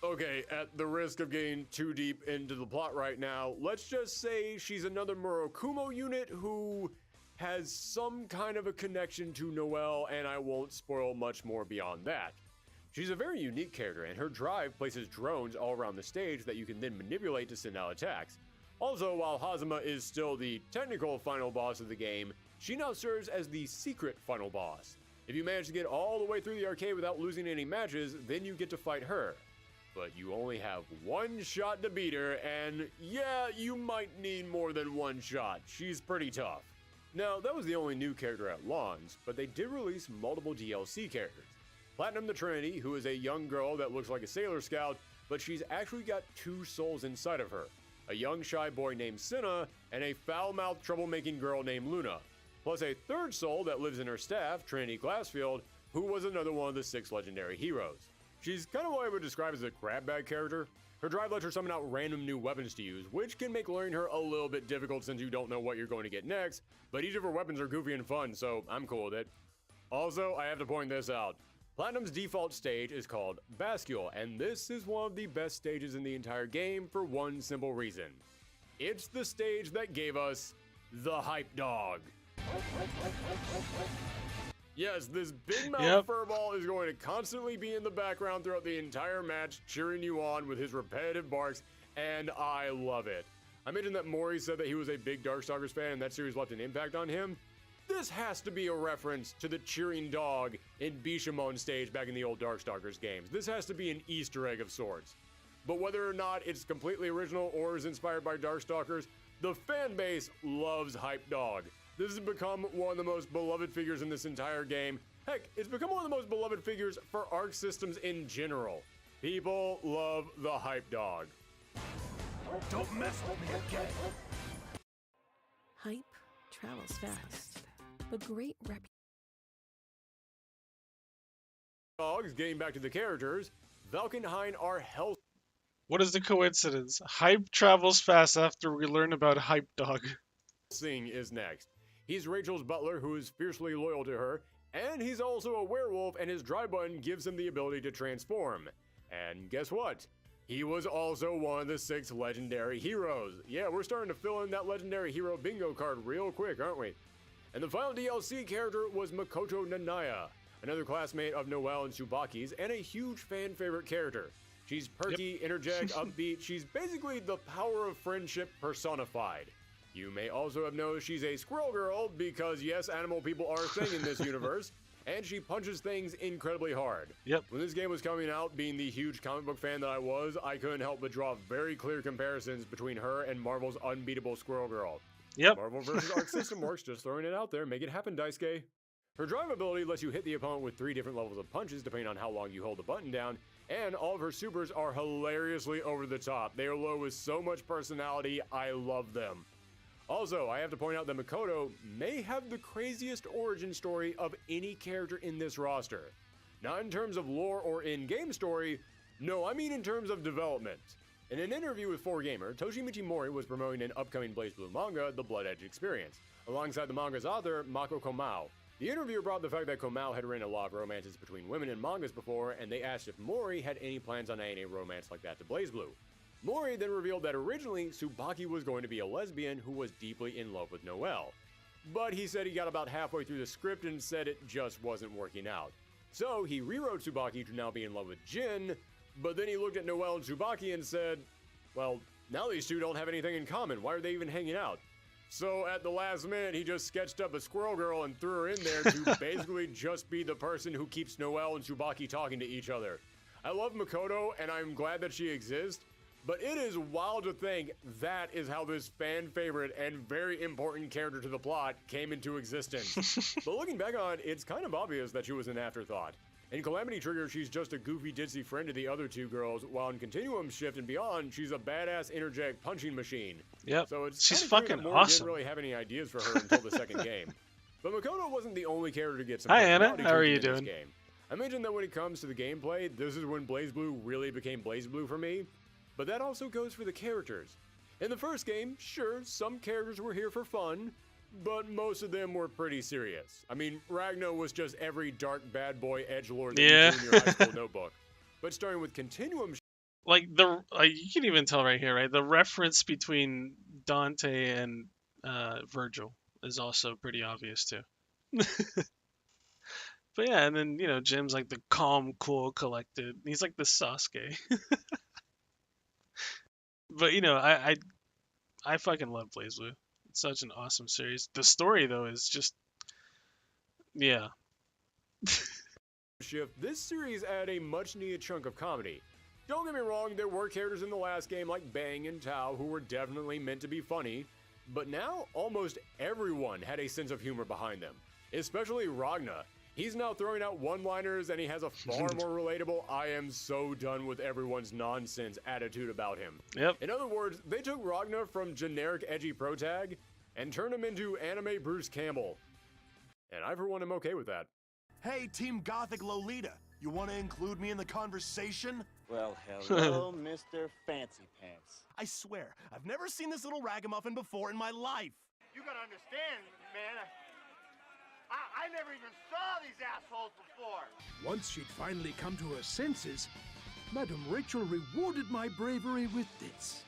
Speaker 9: Okay, at the risk of getting too deep into the plot right now, let's just say she's another Murakumo unit who has some kind of a connection to Noelle, and I won't spoil much more beyond that. She's a very unique character, and her drive places drones all around the stage that you can then manipulate to send out attacks. Also, while Hazama is still the technical final boss of the game, she now serves as the secret final boss. If you manage to get all the way through the arcade without losing any matches, then you get to fight her. But you only have 1 shot to beat her, and yeah, you might need more than 1 shot. She's pretty tough. Now, that was the only new character at launch, but they did release multiple DLC characters. Platinum the Trinity, who is a young girl that looks like a Sailor Scout, but she's actually got 2 souls inside of her. A young shy boy named Senna, and a foul-mouthed troublemaking girl named Luna. Plus a 3rd soul that lives in her staff, Trinity Glassfield, who was another one of the 6 legendary heroes. She's kind of what I would describe as a grab bag character. Her drive lets her summon out random new weapons to use, which can make learning her a little bit difficult since you don't know what you're going to get next, but each of her weapons are goofy and fun, so I'm cool with it. Also, I have to point this out. Platinum's default stage is called Bascule, and this is one of the best stages in the entire game for one simple reason. It's the stage that gave us the Hype Dog. Yes, this big mouth furball is going to constantly be in the background throughout the entire match, cheering you on with his repetitive barks, and I love it. I mentioned that Mori said that he was a big Darkstalkers fan and that series left an impact on him. This has to be a reference to the cheering dog in Bishamon stage back in the old Darkstalkers games. This has to be an Easter egg of sorts. But whether or not it's completely original or is inspired by Darkstalkers, the fan base loves Hype Dog. This has become one of the most beloved figures in this entire game. Heck, it's become one of the most beloved figures for Arc Systems in general. People love the Hype Dog.
Speaker 16: Don't mess with me again.
Speaker 17: Hype travels fast, but great
Speaker 9: Dogs, getting back to the characters, Valkenhayn are health.
Speaker 6: What is the coincidence? Hype travels fast after we learn about Hype Dog.
Speaker 9: Singh is next. He's Rachel's butler who is fiercely loyal to her, and he's also a werewolf, and his dry button gives him the ability to transform. And guess what? He was also one of the 6 legendary heroes. Yeah, we're starting to fill in that legendary hero bingo card real quick, aren't we? And the final DLC character was Makoto Nanaya, another classmate of Noelle and Tsubaki's, and a huge fan favorite character. She's perky, energetic, upbeat. She's basically the power of friendship personified. You may also have noticed she's a squirrel girl because, yes, animal people are a thing in this universe, and she punches things incredibly hard. When this game was coming out, being the huge comic book fan that I was, I couldn't help but draw very clear comparisons between her and Marvel's unbeatable Squirrel Girl. Marvel vs. Arc System works, just throwing it out there. Make it happen, Daisuke. Her drive ability lets you hit the opponent with 3 different levels of punches depending on how long you hold the button down, and all of her supers are hilariously over the top. They are low with so much personality, I love them. Also, I have to point out that Makoto may have the craziest origin story of any character in this roster. Not in terms of lore or in-game story, no, I mean in terms of development. In an interview with 4Gamer, Toshimichi Mori was promoting an upcoming BlazBlue manga, The Blood Edge Experience, alongside the manga's author, Mako Komao. The interviewer brought the fact that Komao had written a lot of romances between women in mangas before, and they asked if Mori had any plans on adding a romance like that to BlazBlue. Mori then revealed that originally, Tsubaki was going to be a lesbian who was deeply in love with Noelle. But he said he got about halfway through the script and said it just wasn't working out. So he rewrote Tsubaki to now be in love with Jin, but then he looked at Noelle and Tsubaki and said, well, now these two don't have anything in common. Why are they even hanging out? So at the last minute, he just sketched up a squirrel girl and threw her in there to basically just be the person who keeps Noelle and Tsubaki talking to each other. I love Makoto, and I'm glad that she exists, but it is wild to think that is how this fan favorite and very important character to the plot came into existence. But looking back on it, it's kind of obvious that she was an afterthought. In Calamity Trigger, she's just a goofy ditzy friend to the other two girls, while in Continuum Shift and Beyond, she's a badass interject punching machine.
Speaker 6: Yep,
Speaker 9: so it's
Speaker 6: she's
Speaker 9: kinda clear
Speaker 6: fucking
Speaker 9: that Mori
Speaker 6: awesome.
Speaker 9: didn't really have any ideas for her until the second game. But Makoto wasn't the only character to get some
Speaker 6: Hi, Anna.
Speaker 9: personality
Speaker 6: How are
Speaker 9: tweaking
Speaker 6: you
Speaker 9: in this
Speaker 6: doing?
Speaker 9: game. I mentioned that when it comes to the gameplay, this is when BlazBlue really became BlazBlue for me. But that also goes for the characters. In the first game, sure, some characters were here for fun, but most of them were pretty serious. I mean, Ragnar was just every dark bad boy edgelord that you drew in your high school notebook. But starting with Continuum,
Speaker 6: Like you can even tell right here, right? The reference between Dante and Virgil is also pretty obvious too. But yeah, and then Jim's like the calm, cool, collected. He's like the Sasuke. But I fucking love BlazBlue. It's such an awesome series. The story though is just, yeah.
Speaker 9: this series added a much needed chunk of comedy. Don't get me wrong, there were characters in the last game like Bang and Tao who were definitely meant to be funny, but now almost everyone had a sense of humor behind them, especially Ragnar. He's now throwing out one-liners and he has a far more relatable I am so done with everyone's nonsense attitude about him.
Speaker 6: Yep.
Speaker 9: In other words, they took Ragnar from generic edgy protag and turned him into anime Bruce Campbell. And I for one am okay with that.
Speaker 18: Hey, Team Gothic Lolita, you want to include me in the conversation?
Speaker 2: Well, hello, Mr. Fancy Pants.
Speaker 18: I swear, I've never seen this little ragamuffin before in my life.
Speaker 3: You gotta understand, man. I never even saw these assholes before.
Speaker 19: Once she'd finally come to her senses, Madam Rachel rewarded my bravery with this.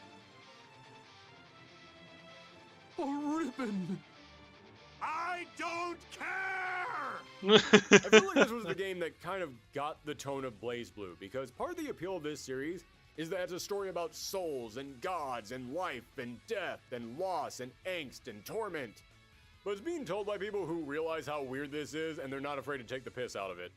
Speaker 19: A ribbon.
Speaker 18: I don't care!
Speaker 9: I feel like this was the game that kind of got the tone of BlazBlue, because part of the appeal of this series is that it's a story about souls and gods and life and death and loss and angst and torment. But it's being told by people who realize how weird this is and they're not afraid to take the piss out of it.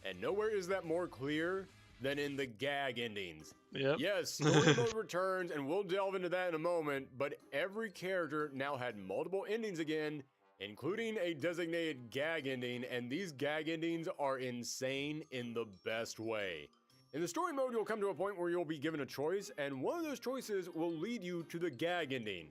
Speaker 9: And nowhere is that more clear than in the gag endings.
Speaker 6: Yep.
Speaker 9: Yes, story mode returns, and we'll delve into that in a moment, but every character now had multiple endings again, including a designated gag ending, and these gag endings are insane in the best way. In the story mode, you'll come to a point where you'll be given a choice, and one of those choices will lead you to the gag ending.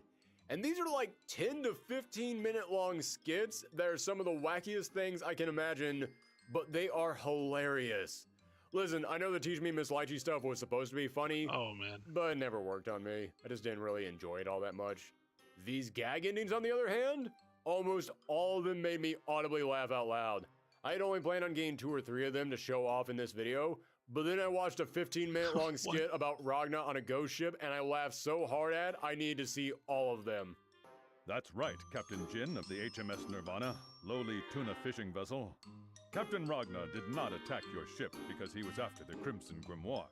Speaker 9: And these are like 10 to 15 minute long skits that are some of the wackiest things I can imagine, but they are hilarious. Listen, I know the Teach Me Miss Lychee stuff was supposed to be funny.
Speaker 6: Oh man.
Speaker 9: But it never worked on me. I just didn't really enjoy it all that much. These gag endings, on the other hand, almost all of them made me audibly laugh out loud. I had only planned on getting 2 or 3 of them to show off in this video, but then I watched a 15-minute long skit about Ragnar on a ghost ship, and I laughed so hard at I needed to see all of them.
Speaker 20: That's right, Captain Jin of the HMS Nirvana, lowly tuna fishing vessel. Captain Ragnar did not attack your ship because he was after the Crimson Grimoire.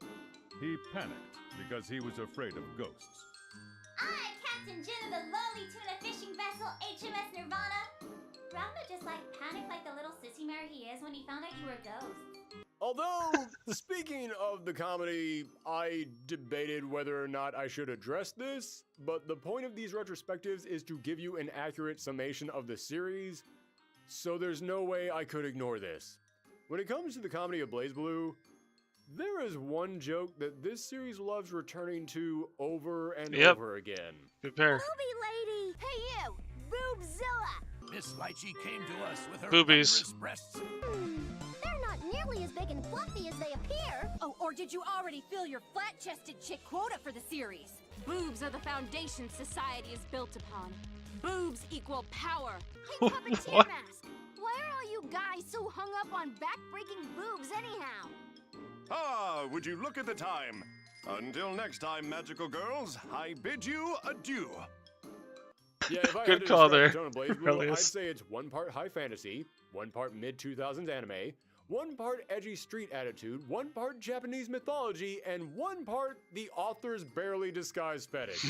Speaker 20: He panicked because he was afraid of ghosts.
Speaker 14: I'm Captain Jin of the lowly tuna fishing vessel HMS Nirvana. Ragnar just panicked like the little sissy mare he is when he found out you were a ghost.
Speaker 9: Although, speaking of the comedy, I debated whether or not I should address this, but the point of these retrospectives is to give you an accurate summation of the series, so there's no way I could ignore this. When it comes to the comedy of BlazBlue, there is one joke that this series loves returning to over and over again.
Speaker 6: Good pair.
Speaker 14: Booby lady! Hey you! Boobzilla!
Speaker 18: Miss Lychee came to us with her
Speaker 6: Boobies.
Speaker 18: wondrous breasts.
Speaker 14: They're not nearly as big and fluffy as they appear.
Speaker 21: Oh, or did you already fill your flat-chested chick quota for the series? Boobs are the foundation society is built upon. Boobs equal power.
Speaker 14: Hey, Puppeteer Mask! Why are all you guys so hung up on back-breaking boobs anyhow?
Speaker 18: Ah, would you look at the time? Until next time, magical girls, I bid you adieu.
Speaker 9: Yeah, if I
Speaker 6: Good
Speaker 9: had to
Speaker 6: call
Speaker 9: describe
Speaker 6: there,
Speaker 9: the tone of BlazBlue,
Speaker 6: Relius.
Speaker 9: I'd say it's 1 part high fantasy, 1 part mid-2000s anime, one part edgy street attitude, one part Japanese mythology, and one part the author's barely disguised fetish.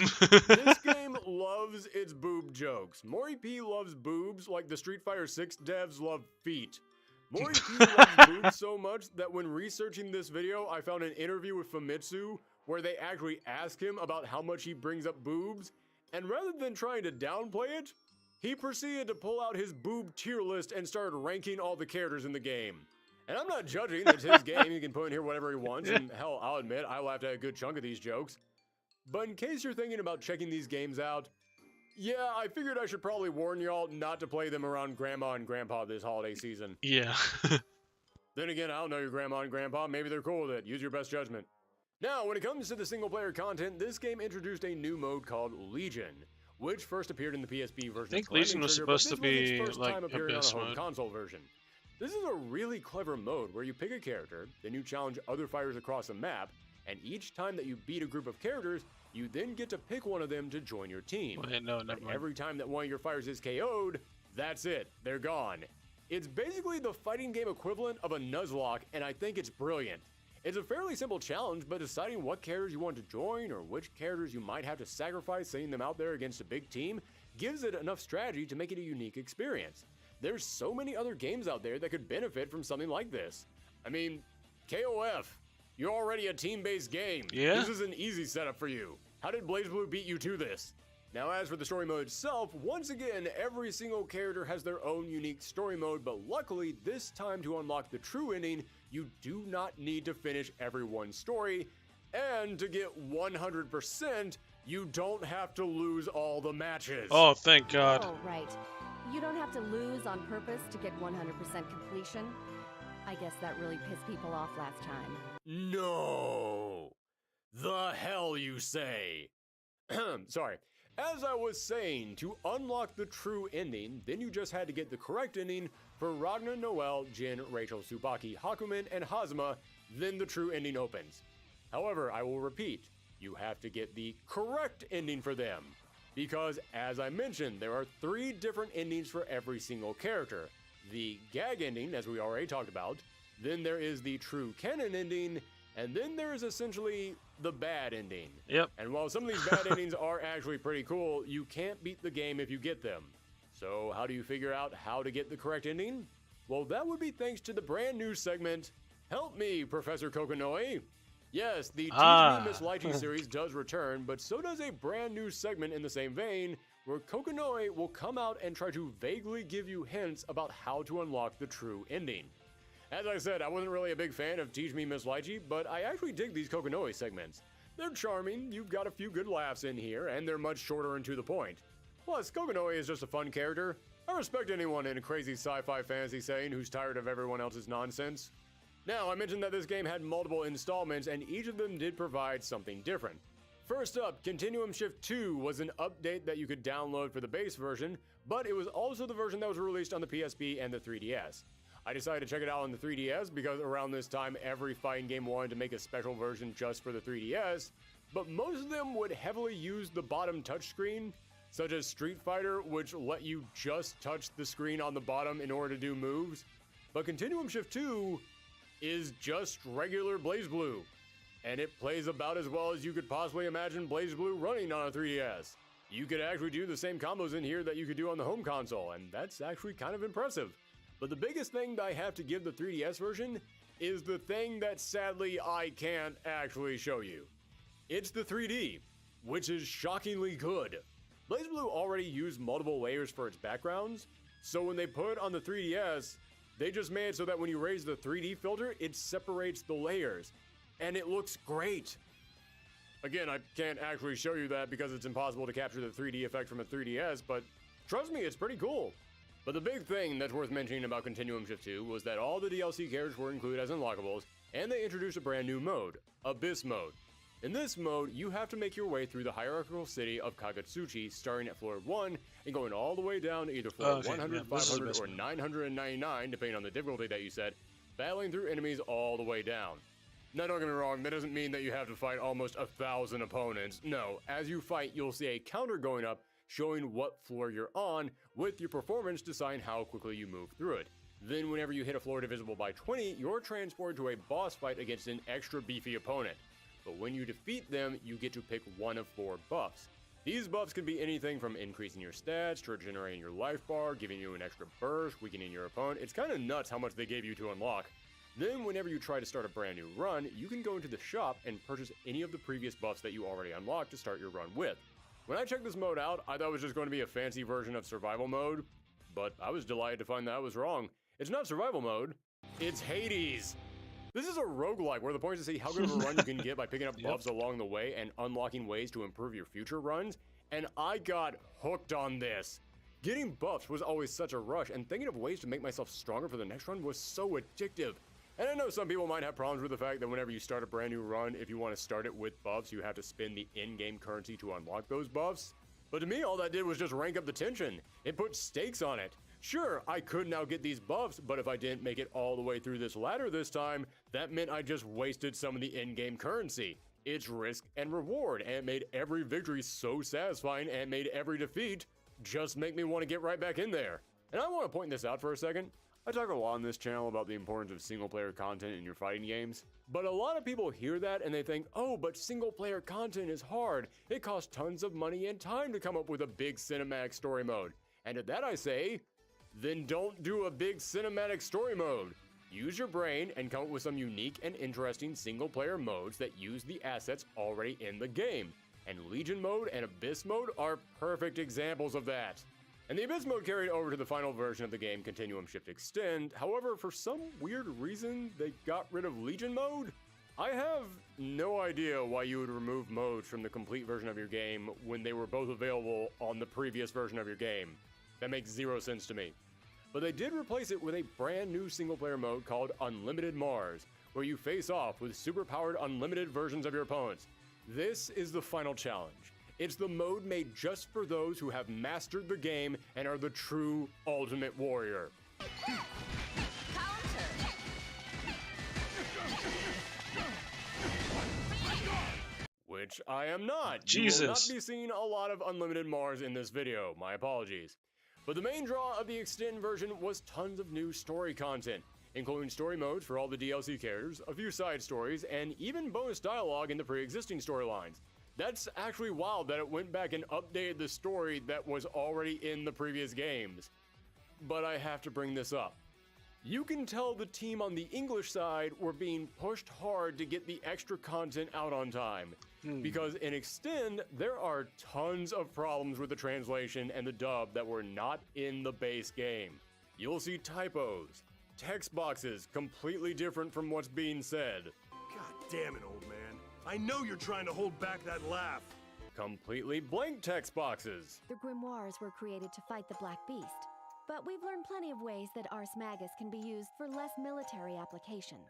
Speaker 9: This game loves its boob jokes. Mori P loves boobs like the Street Fighter 6 devs love feet. Mori P loves boobs so much that when researching this video, I found an interview with Famitsu where they actually ask him about how much he brings up boobs, and rather than trying to downplay it, he proceeded to pull out his boob tier list and started ranking all the characters in the game. And I'm not judging, it's his game, he can put in here whatever he wants, and hell, I'll admit, I laughed at a good chunk of these jokes. But in case you're thinking about checking these games out, yeah, I figured I should probably warn y'all not to play them around Grandma and Grandpa this holiday season.
Speaker 6: Yeah.
Speaker 9: Then again, I don't know your Grandma and Grandpa, maybe they're cool with it, use your best judgment. Now, when it comes to the single-player content, this game introduced a new mode called Legion, which first appeared in the PSP version.
Speaker 6: I think Legion was supposed to be like Abyss mode.
Speaker 9: Console version. This is a really clever mode where you pick a character, then you challenge other fighters across the map, and each time that you beat a group of characters, you then get to pick one of them to join your team.
Speaker 6: Wait, no,
Speaker 9: but
Speaker 6: never mind.
Speaker 9: every time that one of your fighters is KO'd, that's it, they're gone. It's basically the fighting game equivalent of a Nuzlocke, and I think it's brilliant. It's a fairly simple challenge, but deciding what characters you want to join or which characters you might have to sacrifice sending them out there against a big team gives it enough strategy to make it a unique experience. There's so many other games out there that could benefit from something like this. I mean, KOF, you're already a team-based game.
Speaker 6: Yeah?
Speaker 9: This is an easy setup for you. How did BlazBlue beat you to this? Now, as for the story mode itself, once again, every single character has their own unique story mode, but luckily, this time to unlock the true ending, you do not need to finish everyone's story, and to get 100%, you don't have to lose all the matches.
Speaker 6: Oh, thank God.
Speaker 4: Oh, right. You don't have to lose on purpose to get 100% completion. I guess that really pissed people off last time.
Speaker 9: No! The hell you say? Sorry. As I was saying, to unlock the true ending, then you just had to get the correct ending for Ragna, Noelle, Jin, Rachel, Tsubaki, Hakumen, and Hazuma, then the true ending opens. However, I will repeat, you have to get the correct ending for them. Because, as I mentioned, there are 3 different endings for every single character. The gag ending, as we already talked about, then there is the true canon ending, and then there is essentially the bad ending.
Speaker 6: Yep.
Speaker 9: And while some of these bad endings are actually pretty cool, you can't beat the game if you get them. So how do you figure out how to get the correct ending? Well, that would be thanks to the brand new segment, Help Me, Professor Kokonoi. Yes, the Teach Me Miss Lychee series does return, but so does a brand new segment in the same vein, where Kokonoi will come out and try to vaguely give you hints about how to unlock the true ending. As I said, I wasn't really a big fan of Teach Me Miss Lychee, but I actually dig these Kokonoi segments. They're charming, you've got a few good laughs in here, and they're much shorter and to the point. Plus, Kokonoi is just a fun character. I respect anyone in a crazy sci-fi fantasy setting who's tired of everyone else's nonsense. Now, I mentioned that this game had multiple installments, and each of them did provide something different. First up, Continuum Shift 2 was an update that you could download for the base version, but it was also the version that was released on the PSP and the 3DS. I decided to check it out on the 3DS because around this time every fighting game wanted to make a special version just for the 3DS, but most of them would heavily use the bottom touchscreen, such as Street Fighter, which let you just touch the screen on the bottom in order to do moves. But Continuum Shift 2 is just regular BlazBlue, and it plays about as well as you could possibly imagine BlazBlue running on a 3DS. You could actually do the same combos in here that you could do on the home console, and that's actually kind of impressive. But the biggest thing that I have to give the 3DS version is the thing that sadly I can't actually show you. It's the 3D, which is shockingly good. BlazBlue already used multiple layers for its backgrounds, so when they put it on the 3DS, they just made it so that when you raise the 3D filter, it separates the layers, and it looks great. Again, I can't actually show you that because it's impossible to capture the 3D effect from a 3DS, but trust me, it's pretty cool. But the big thing that's worth mentioning about Continuum Shift 2 was that all the DLC characters were included as unlockables, and they introduced a brand new mode, Abyss Mode. In this mode, you have to make your way through the hierarchical city of Kagatsuchi, starting at floor 1 and going all the way down to either floor 100, 500, or 999, depending on the difficulty that you set, battling through enemies all the way down. Now don't get me wrong, that doesn't mean that you have to fight almost 1,000 opponents. No, as you fight, you'll see a counter going up showing what floor you're on, with your performance decide how quickly you move through it. Then whenever you hit a floor divisible by 20, you're transported to a boss fight against an extra beefy opponent. But when you defeat them, you get to pick one of 4 buffs. These buffs can be anything from increasing your stats to regenerating your life bar, giving you an extra burst, weakening your opponent. It's kind of nuts how much they gave you to unlock. Then whenever you try to start a brand new run, you can go into the shop and purchase any of the previous buffs that you already unlocked to start your run with. When I checked this mode out, I thought it was just going to be a fancy version of survival mode, but I was delighted to find that I was wrong. It's not survival mode, it's Hades! This is a roguelike where the point is to see how good of a run you can get by picking up buffs along the way and unlocking ways to improve your future runs, and I got hooked on this. Getting buffs was always such a rush, and thinking of ways to make myself stronger for the next run was so addictive. And I know some people might have problems with the fact that whenever you start a brand new run, if you want to start it with buffs, you have to spend the in-game currency to unlock those buffs. But to me, all that did was just rank up the tension. It put stakes on it. Sure, I could now get these buffs, but if I didn't make it all the way through this ladder this time, that meant I just wasted some of the in-game currency. It's risk and reward, and it made every victory so satisfying and made every defeat just make me want to get right back in there. And I want to point this out for a second. I talk a lot on this channel about the importance of single-player content in your fighting games, but a lot of people hear that and they think, oh, but single-player content is hard. It costs tons of money and time to come up with a big cinematic story mode. And to that I say, then don't do a big cinematic story mode. Use your brain and come up with some unique and interesting single-player modes that use the assets already in the game. And Legion mode and Abyss mode are perfect examples of that. And the Abyss mode carried over to the final version of the game, Continuum Shift Extend. However, for some weird reason, they got rid of Legion mode. I have no idea why you would remove modes from the complete version of your game when they were both available on the previous version of your game. That makes zero sense to me. But they did replace it with a brand new single-player mode called Unlimited Mars, where you face off with super-powered unlimited versions of your opponents. This is the final challenge. It's the mode made just for those who have mastered the game and are the true ultimate warrior. Which I am not.
Speaker 6: Jesus.
Speaker 9: You will not be seeing a lot of Unlimited Mars in this video. My apologies. But the main draw of the Extend version was tons of new story content, including story modes for all the DLC characters, a few side stories, and even bonus dialogue in the pre-existing storylines. That's actually wild that it went back and updated the story that was already in the previous games. But I have to bring this up. You can tell the team on the English side were being pushed hard to get the extra content out on time. Because in Extend, there are tons of problems with the translation and the dub that were not in the base game. You'll see typos, text boxes completely different from what's being said.
Speaker 7: God damn it, old man. I know you're trying to hold back that laugh.
Speaker 9: Completely blank text boxes.
Speaker 4: The grimoires were created to fight the Black Beast, but we've learned plenty of ways that Ars Magus can be used for less military applications.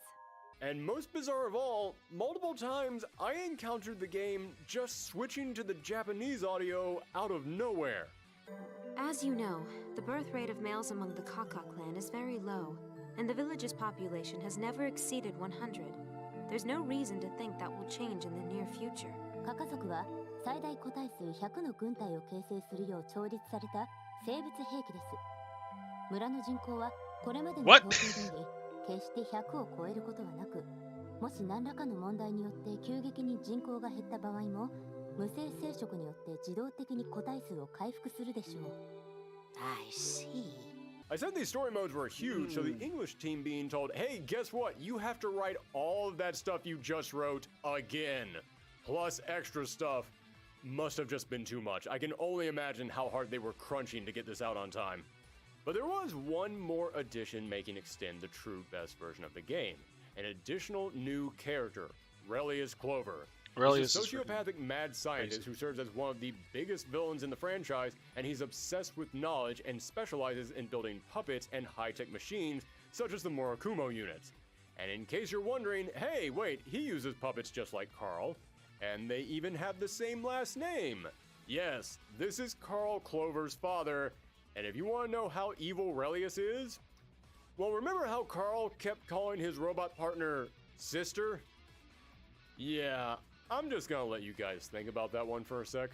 Speaker 9: And most bizarre of all, multiple times I encountered the game just switching to the Japanese audio out of nowhere.
Speaker 21: As you know, the birth rate of males among the Kaka clan is very low, and the village's population has never exceeded 100. There's no reason to think that will change in the near future.
Speaker 22: カカ族は最大個体数100の軍隊を形成するよう調律された生物兵器です。村の人口はこれまでの統計通り決して100を超えることはなく、もし何らかの問題によって急激に人口が減った場合も、無性生殖によって自動的に個体数を回復するでしょう。
Speaker 21: I see.
Speaker 9: I said these story modes were huge, so the English team being told, hey, guess what? You have to write all of that stuff you just wrote again. Plus extra stuff must have just been too much. I can only imagine how hard they were crunching to get this out on time. But there was one more addition making Extend the true best version of the game. An additional new character, Relius Clover. He's a sociopathic mad scientist who serves as one of the biggest villains in the franchise, and he's obsessed with knowledge and specializes in building puppets and high-tech machines, such as the Murakumo units. And in case you're wondering, hey, wait, he uses puppets just like Carl, and they even have the same last name. Yes, this is Carl Clover's father, and if you want to know how evil Relius is, well, remember how Carl kept calling his robot partner sister? Yeah, I'm just gonna let you guys think about that one for a sec.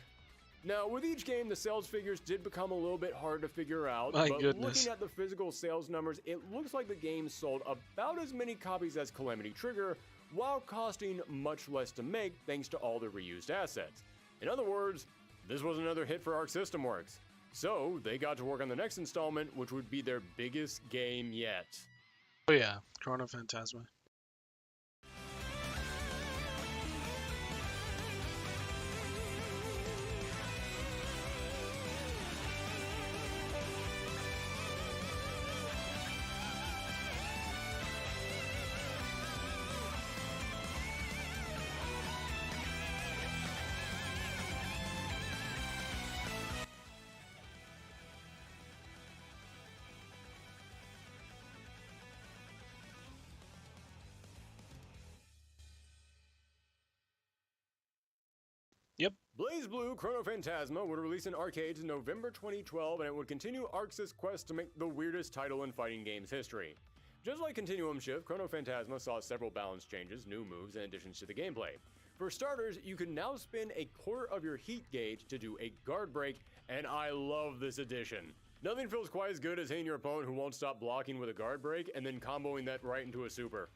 Speaker 9: Now, with each game, the sales figures did become a little bit hard to figure out,
Speaker 6: My
Speaker 9: but
Speaker 6: goodness.
Speaker 9: looking at the physical sales numbers, it looks like the game sold about as many copies as Calamity Trigger, while costing much less to make thanks to all the reused assets. In other words, this was another hit for Arc System Works. So, they got to work on the next installment, which would be their biggest game yet.
Speaker 6: Oh yeah, Chronophantsama. Yep.
Speaker 9: BlazBlue Chronophantsama would release in arcades in November 2012, and it would continue Arx's quest to make the weirdest title in fighting games history. Just like Continuum Shift, Chronophantsama saw several balance changes, new moves, and additions to the gameplay. For starters, you can now spin a quarter of your heat gauge to do a guard break, and I love this addition. Nothing feels quite as good as hitting your opponent who won't stop blocking with a guard break and then comboing that right into a super.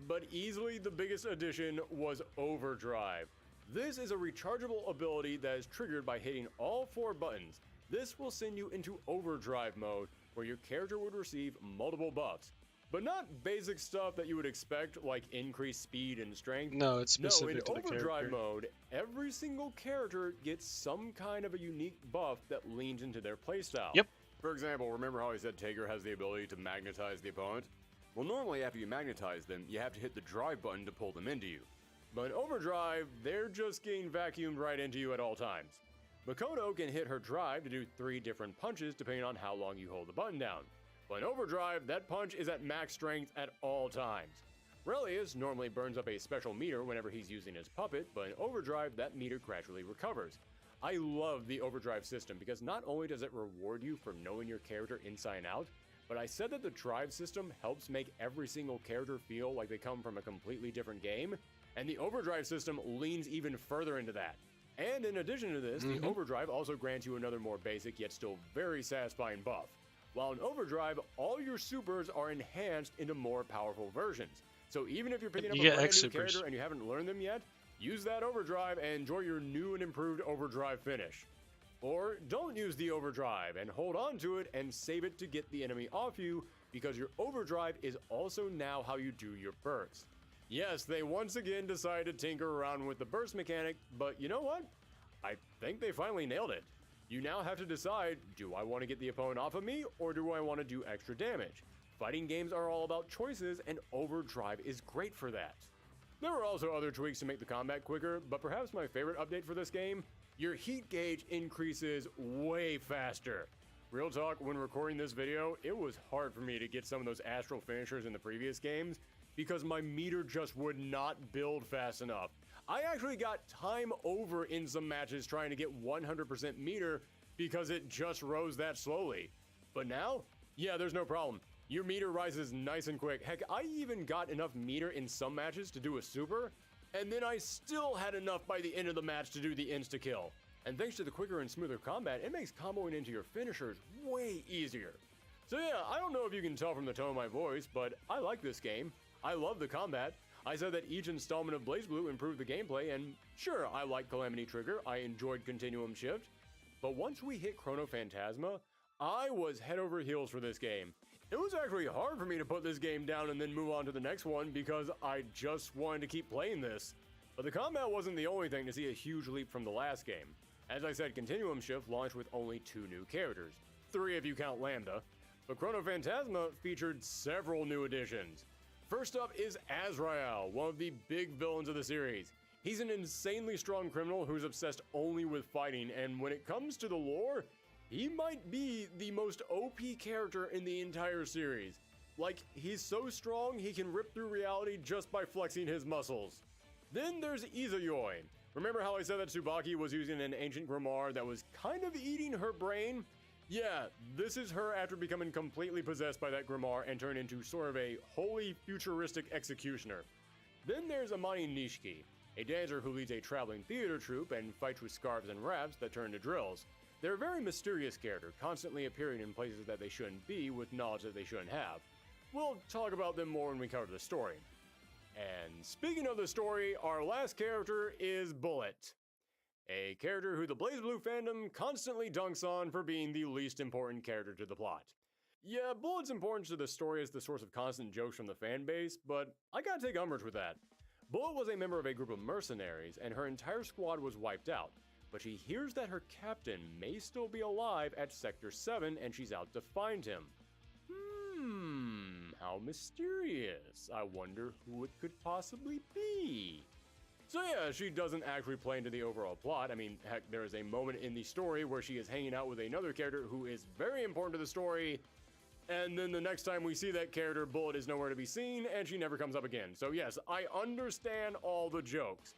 Speaker 9: But easily the biggest addition was Overdrive. This is a rechargeable ability that is triggered by hitting all 4 buttons. This will send you into Overdrive mode, where your character would receive multiple buffs. But not basic stuff that you would expect, like increased speed and strength.
Speaker 6: No, it's specific
Speaker 9: in
Speaker 6: to the
Speaker 9: Overdrive
Speaker 6: character.
Speaker 9: mode, every single character gets some kind of a unique buff that leans into their playstyle.
Speaker 6: Yep.
Speaker 9: For example, remember how I said Taker has the ability to magnetize the opponent? Well, normally after you magnetize them, you have to hit the drive button to pull them into you. But in Overdrive, they're just getting vacuumed right into you at all times. Makoto can hit her drive to do 3 different punches depending on how long you hold the button down. But in Overdrive, that punch is at max strength at all times. Relius normally burns up a special meter whenever he's using his puppet, but in Overdrive, that meter gradually recovers. I love the Overdrive system because not only does it reward you for knowing your character inside and out, but I said that the drive system helps make every single character feel like they come from a completely different game, and the Overdrive system leans even further into that. And in addition to this, the Overdrive also grants you another more basic yet still very satisfying buff. While in Overdrive, all your supers are enhanced into more powerful versions. So even if you're picking up a brand new character and you haven't learned them yet, use that Overdrive and enjoy your new and improved Overdrive finish. Or don't use the Overdrive and hold on to it and save it to get the enemy off you, because your Overdrive is also now how you do your burst. Yes, they once again decided to tinker around with the burst mechanic, but you know what? I think they finally nailed it. You now have to decide, do I want to get the opponent off of me, or do I want to do extra damage? Fighting games are all about choices, and Overdrive is great for that. There were also other tweaks to make the combat quicker, but perhaps my favorite update for this game, your heat gauge increases way faster. Real talk, when recording this video, it was hard for me to get some of those astral finishers in the previous games, because my meter just would not build fast enough. I actually got time over in some matches trying to get 100% meter because it just rose that slowly. But now, yeah, there's no problem. Your meter rises nice and quick. Heck, I even got enough meter in some matches to do a super, and then I still had enough by the end of the match to do the insta-kill. And thanks to the quicker and smoother combat, it makes comboing into your finishers way easier. So yeah, I don't know if you can tell from the tone of my voice, but I like this game. I love the combat. I said that each installment of BlazBlue improved the gameplay, and sure, I like Calamity Trigger, I enjoyed Continuum Shift, but once we hit Chronophantsama, I was head over heels for this game. It was actually hard for me to put this game down and then move on to the next one because I just wanted to keep playing this. But the combat wasn't the only thing to see a huge leap from the last game. As I said, Continuum Shift launched with only 2 new characters, 3 if you count Lambda, but Chronophantsama featured several new additions. First up is Azrael, one of the big villains of the series. He's an insanely strong criminal who's obsessed only with fighting, and when it comes to the lore, he might be the most OP character in the entire series. Like, he's so strong he can rip through reality just by flexing his muscles. Then there's Izayoi. Remember how I said that Tsubaki was using an ancient grimoire that was kind of eating her brain? Yeah, this is her after becoming completely possessed by that grimoire and turned into sort of a wholly futuristic executioner. Then there's Amani Nishiki. a dancer who leads a traveling theater troupe and fights with scarves and wraps that turn to drills. They're a very mysterious character, constantly appearing in places that they shouldn't be with knowledge that they shouldn't have. We'll talk about them more when we cover the story. And speaking of the story, our last character is Bullet. A character who the BlazBlue fandom constantly dunks on for being the least important character to the plot. Yeah, Bullet's importance to the story is the source of constant jokes from the fan base, but I gotta take umbrage with that. Bullet was a member of a group of mercenaries, and her entire squad was wiped out, but she hears that her captain may still be alive at Sector 7, and she's out to find him. How mysterious. I wonder who it could possibly be. So yeah, she doesn't actually play into the overall plot. I mean, heck, there is a moment in the story where she is hanging out with another character who is very important to the story, and then the next time we see that character, Bullet is nowhere to be seen, and she never comes up again. So yes, I understand all the jokes.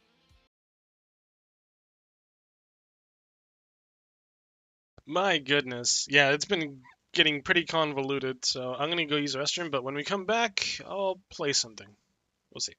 Speaker 6: My goodness. Yeah, it's been getting pretty convoluted, so I'm gonna go use the restroom, but when we come back, I'll play something. We'll see.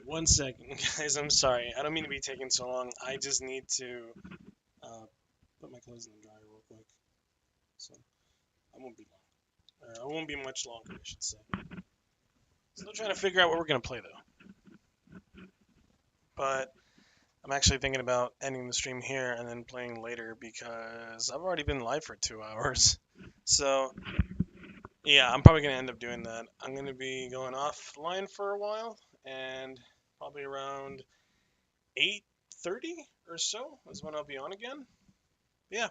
Speaker 6: 1 second, guys. I'm sorry. I don't mean to be taking so long. I just need to put my clothes in the dryer real quick. So I won't be long. Or I won't be much longer, I should say. Still trying to figure out what we're gonna play though. But I'm actually thinking about ending the stream here and then playing later because I've already been live for 2 hours. So yeah, I'm probably gonna end up doing that. I'm gonna be going offline for a while, and probably around 8:30 or so is when I'll be on again. Yeah,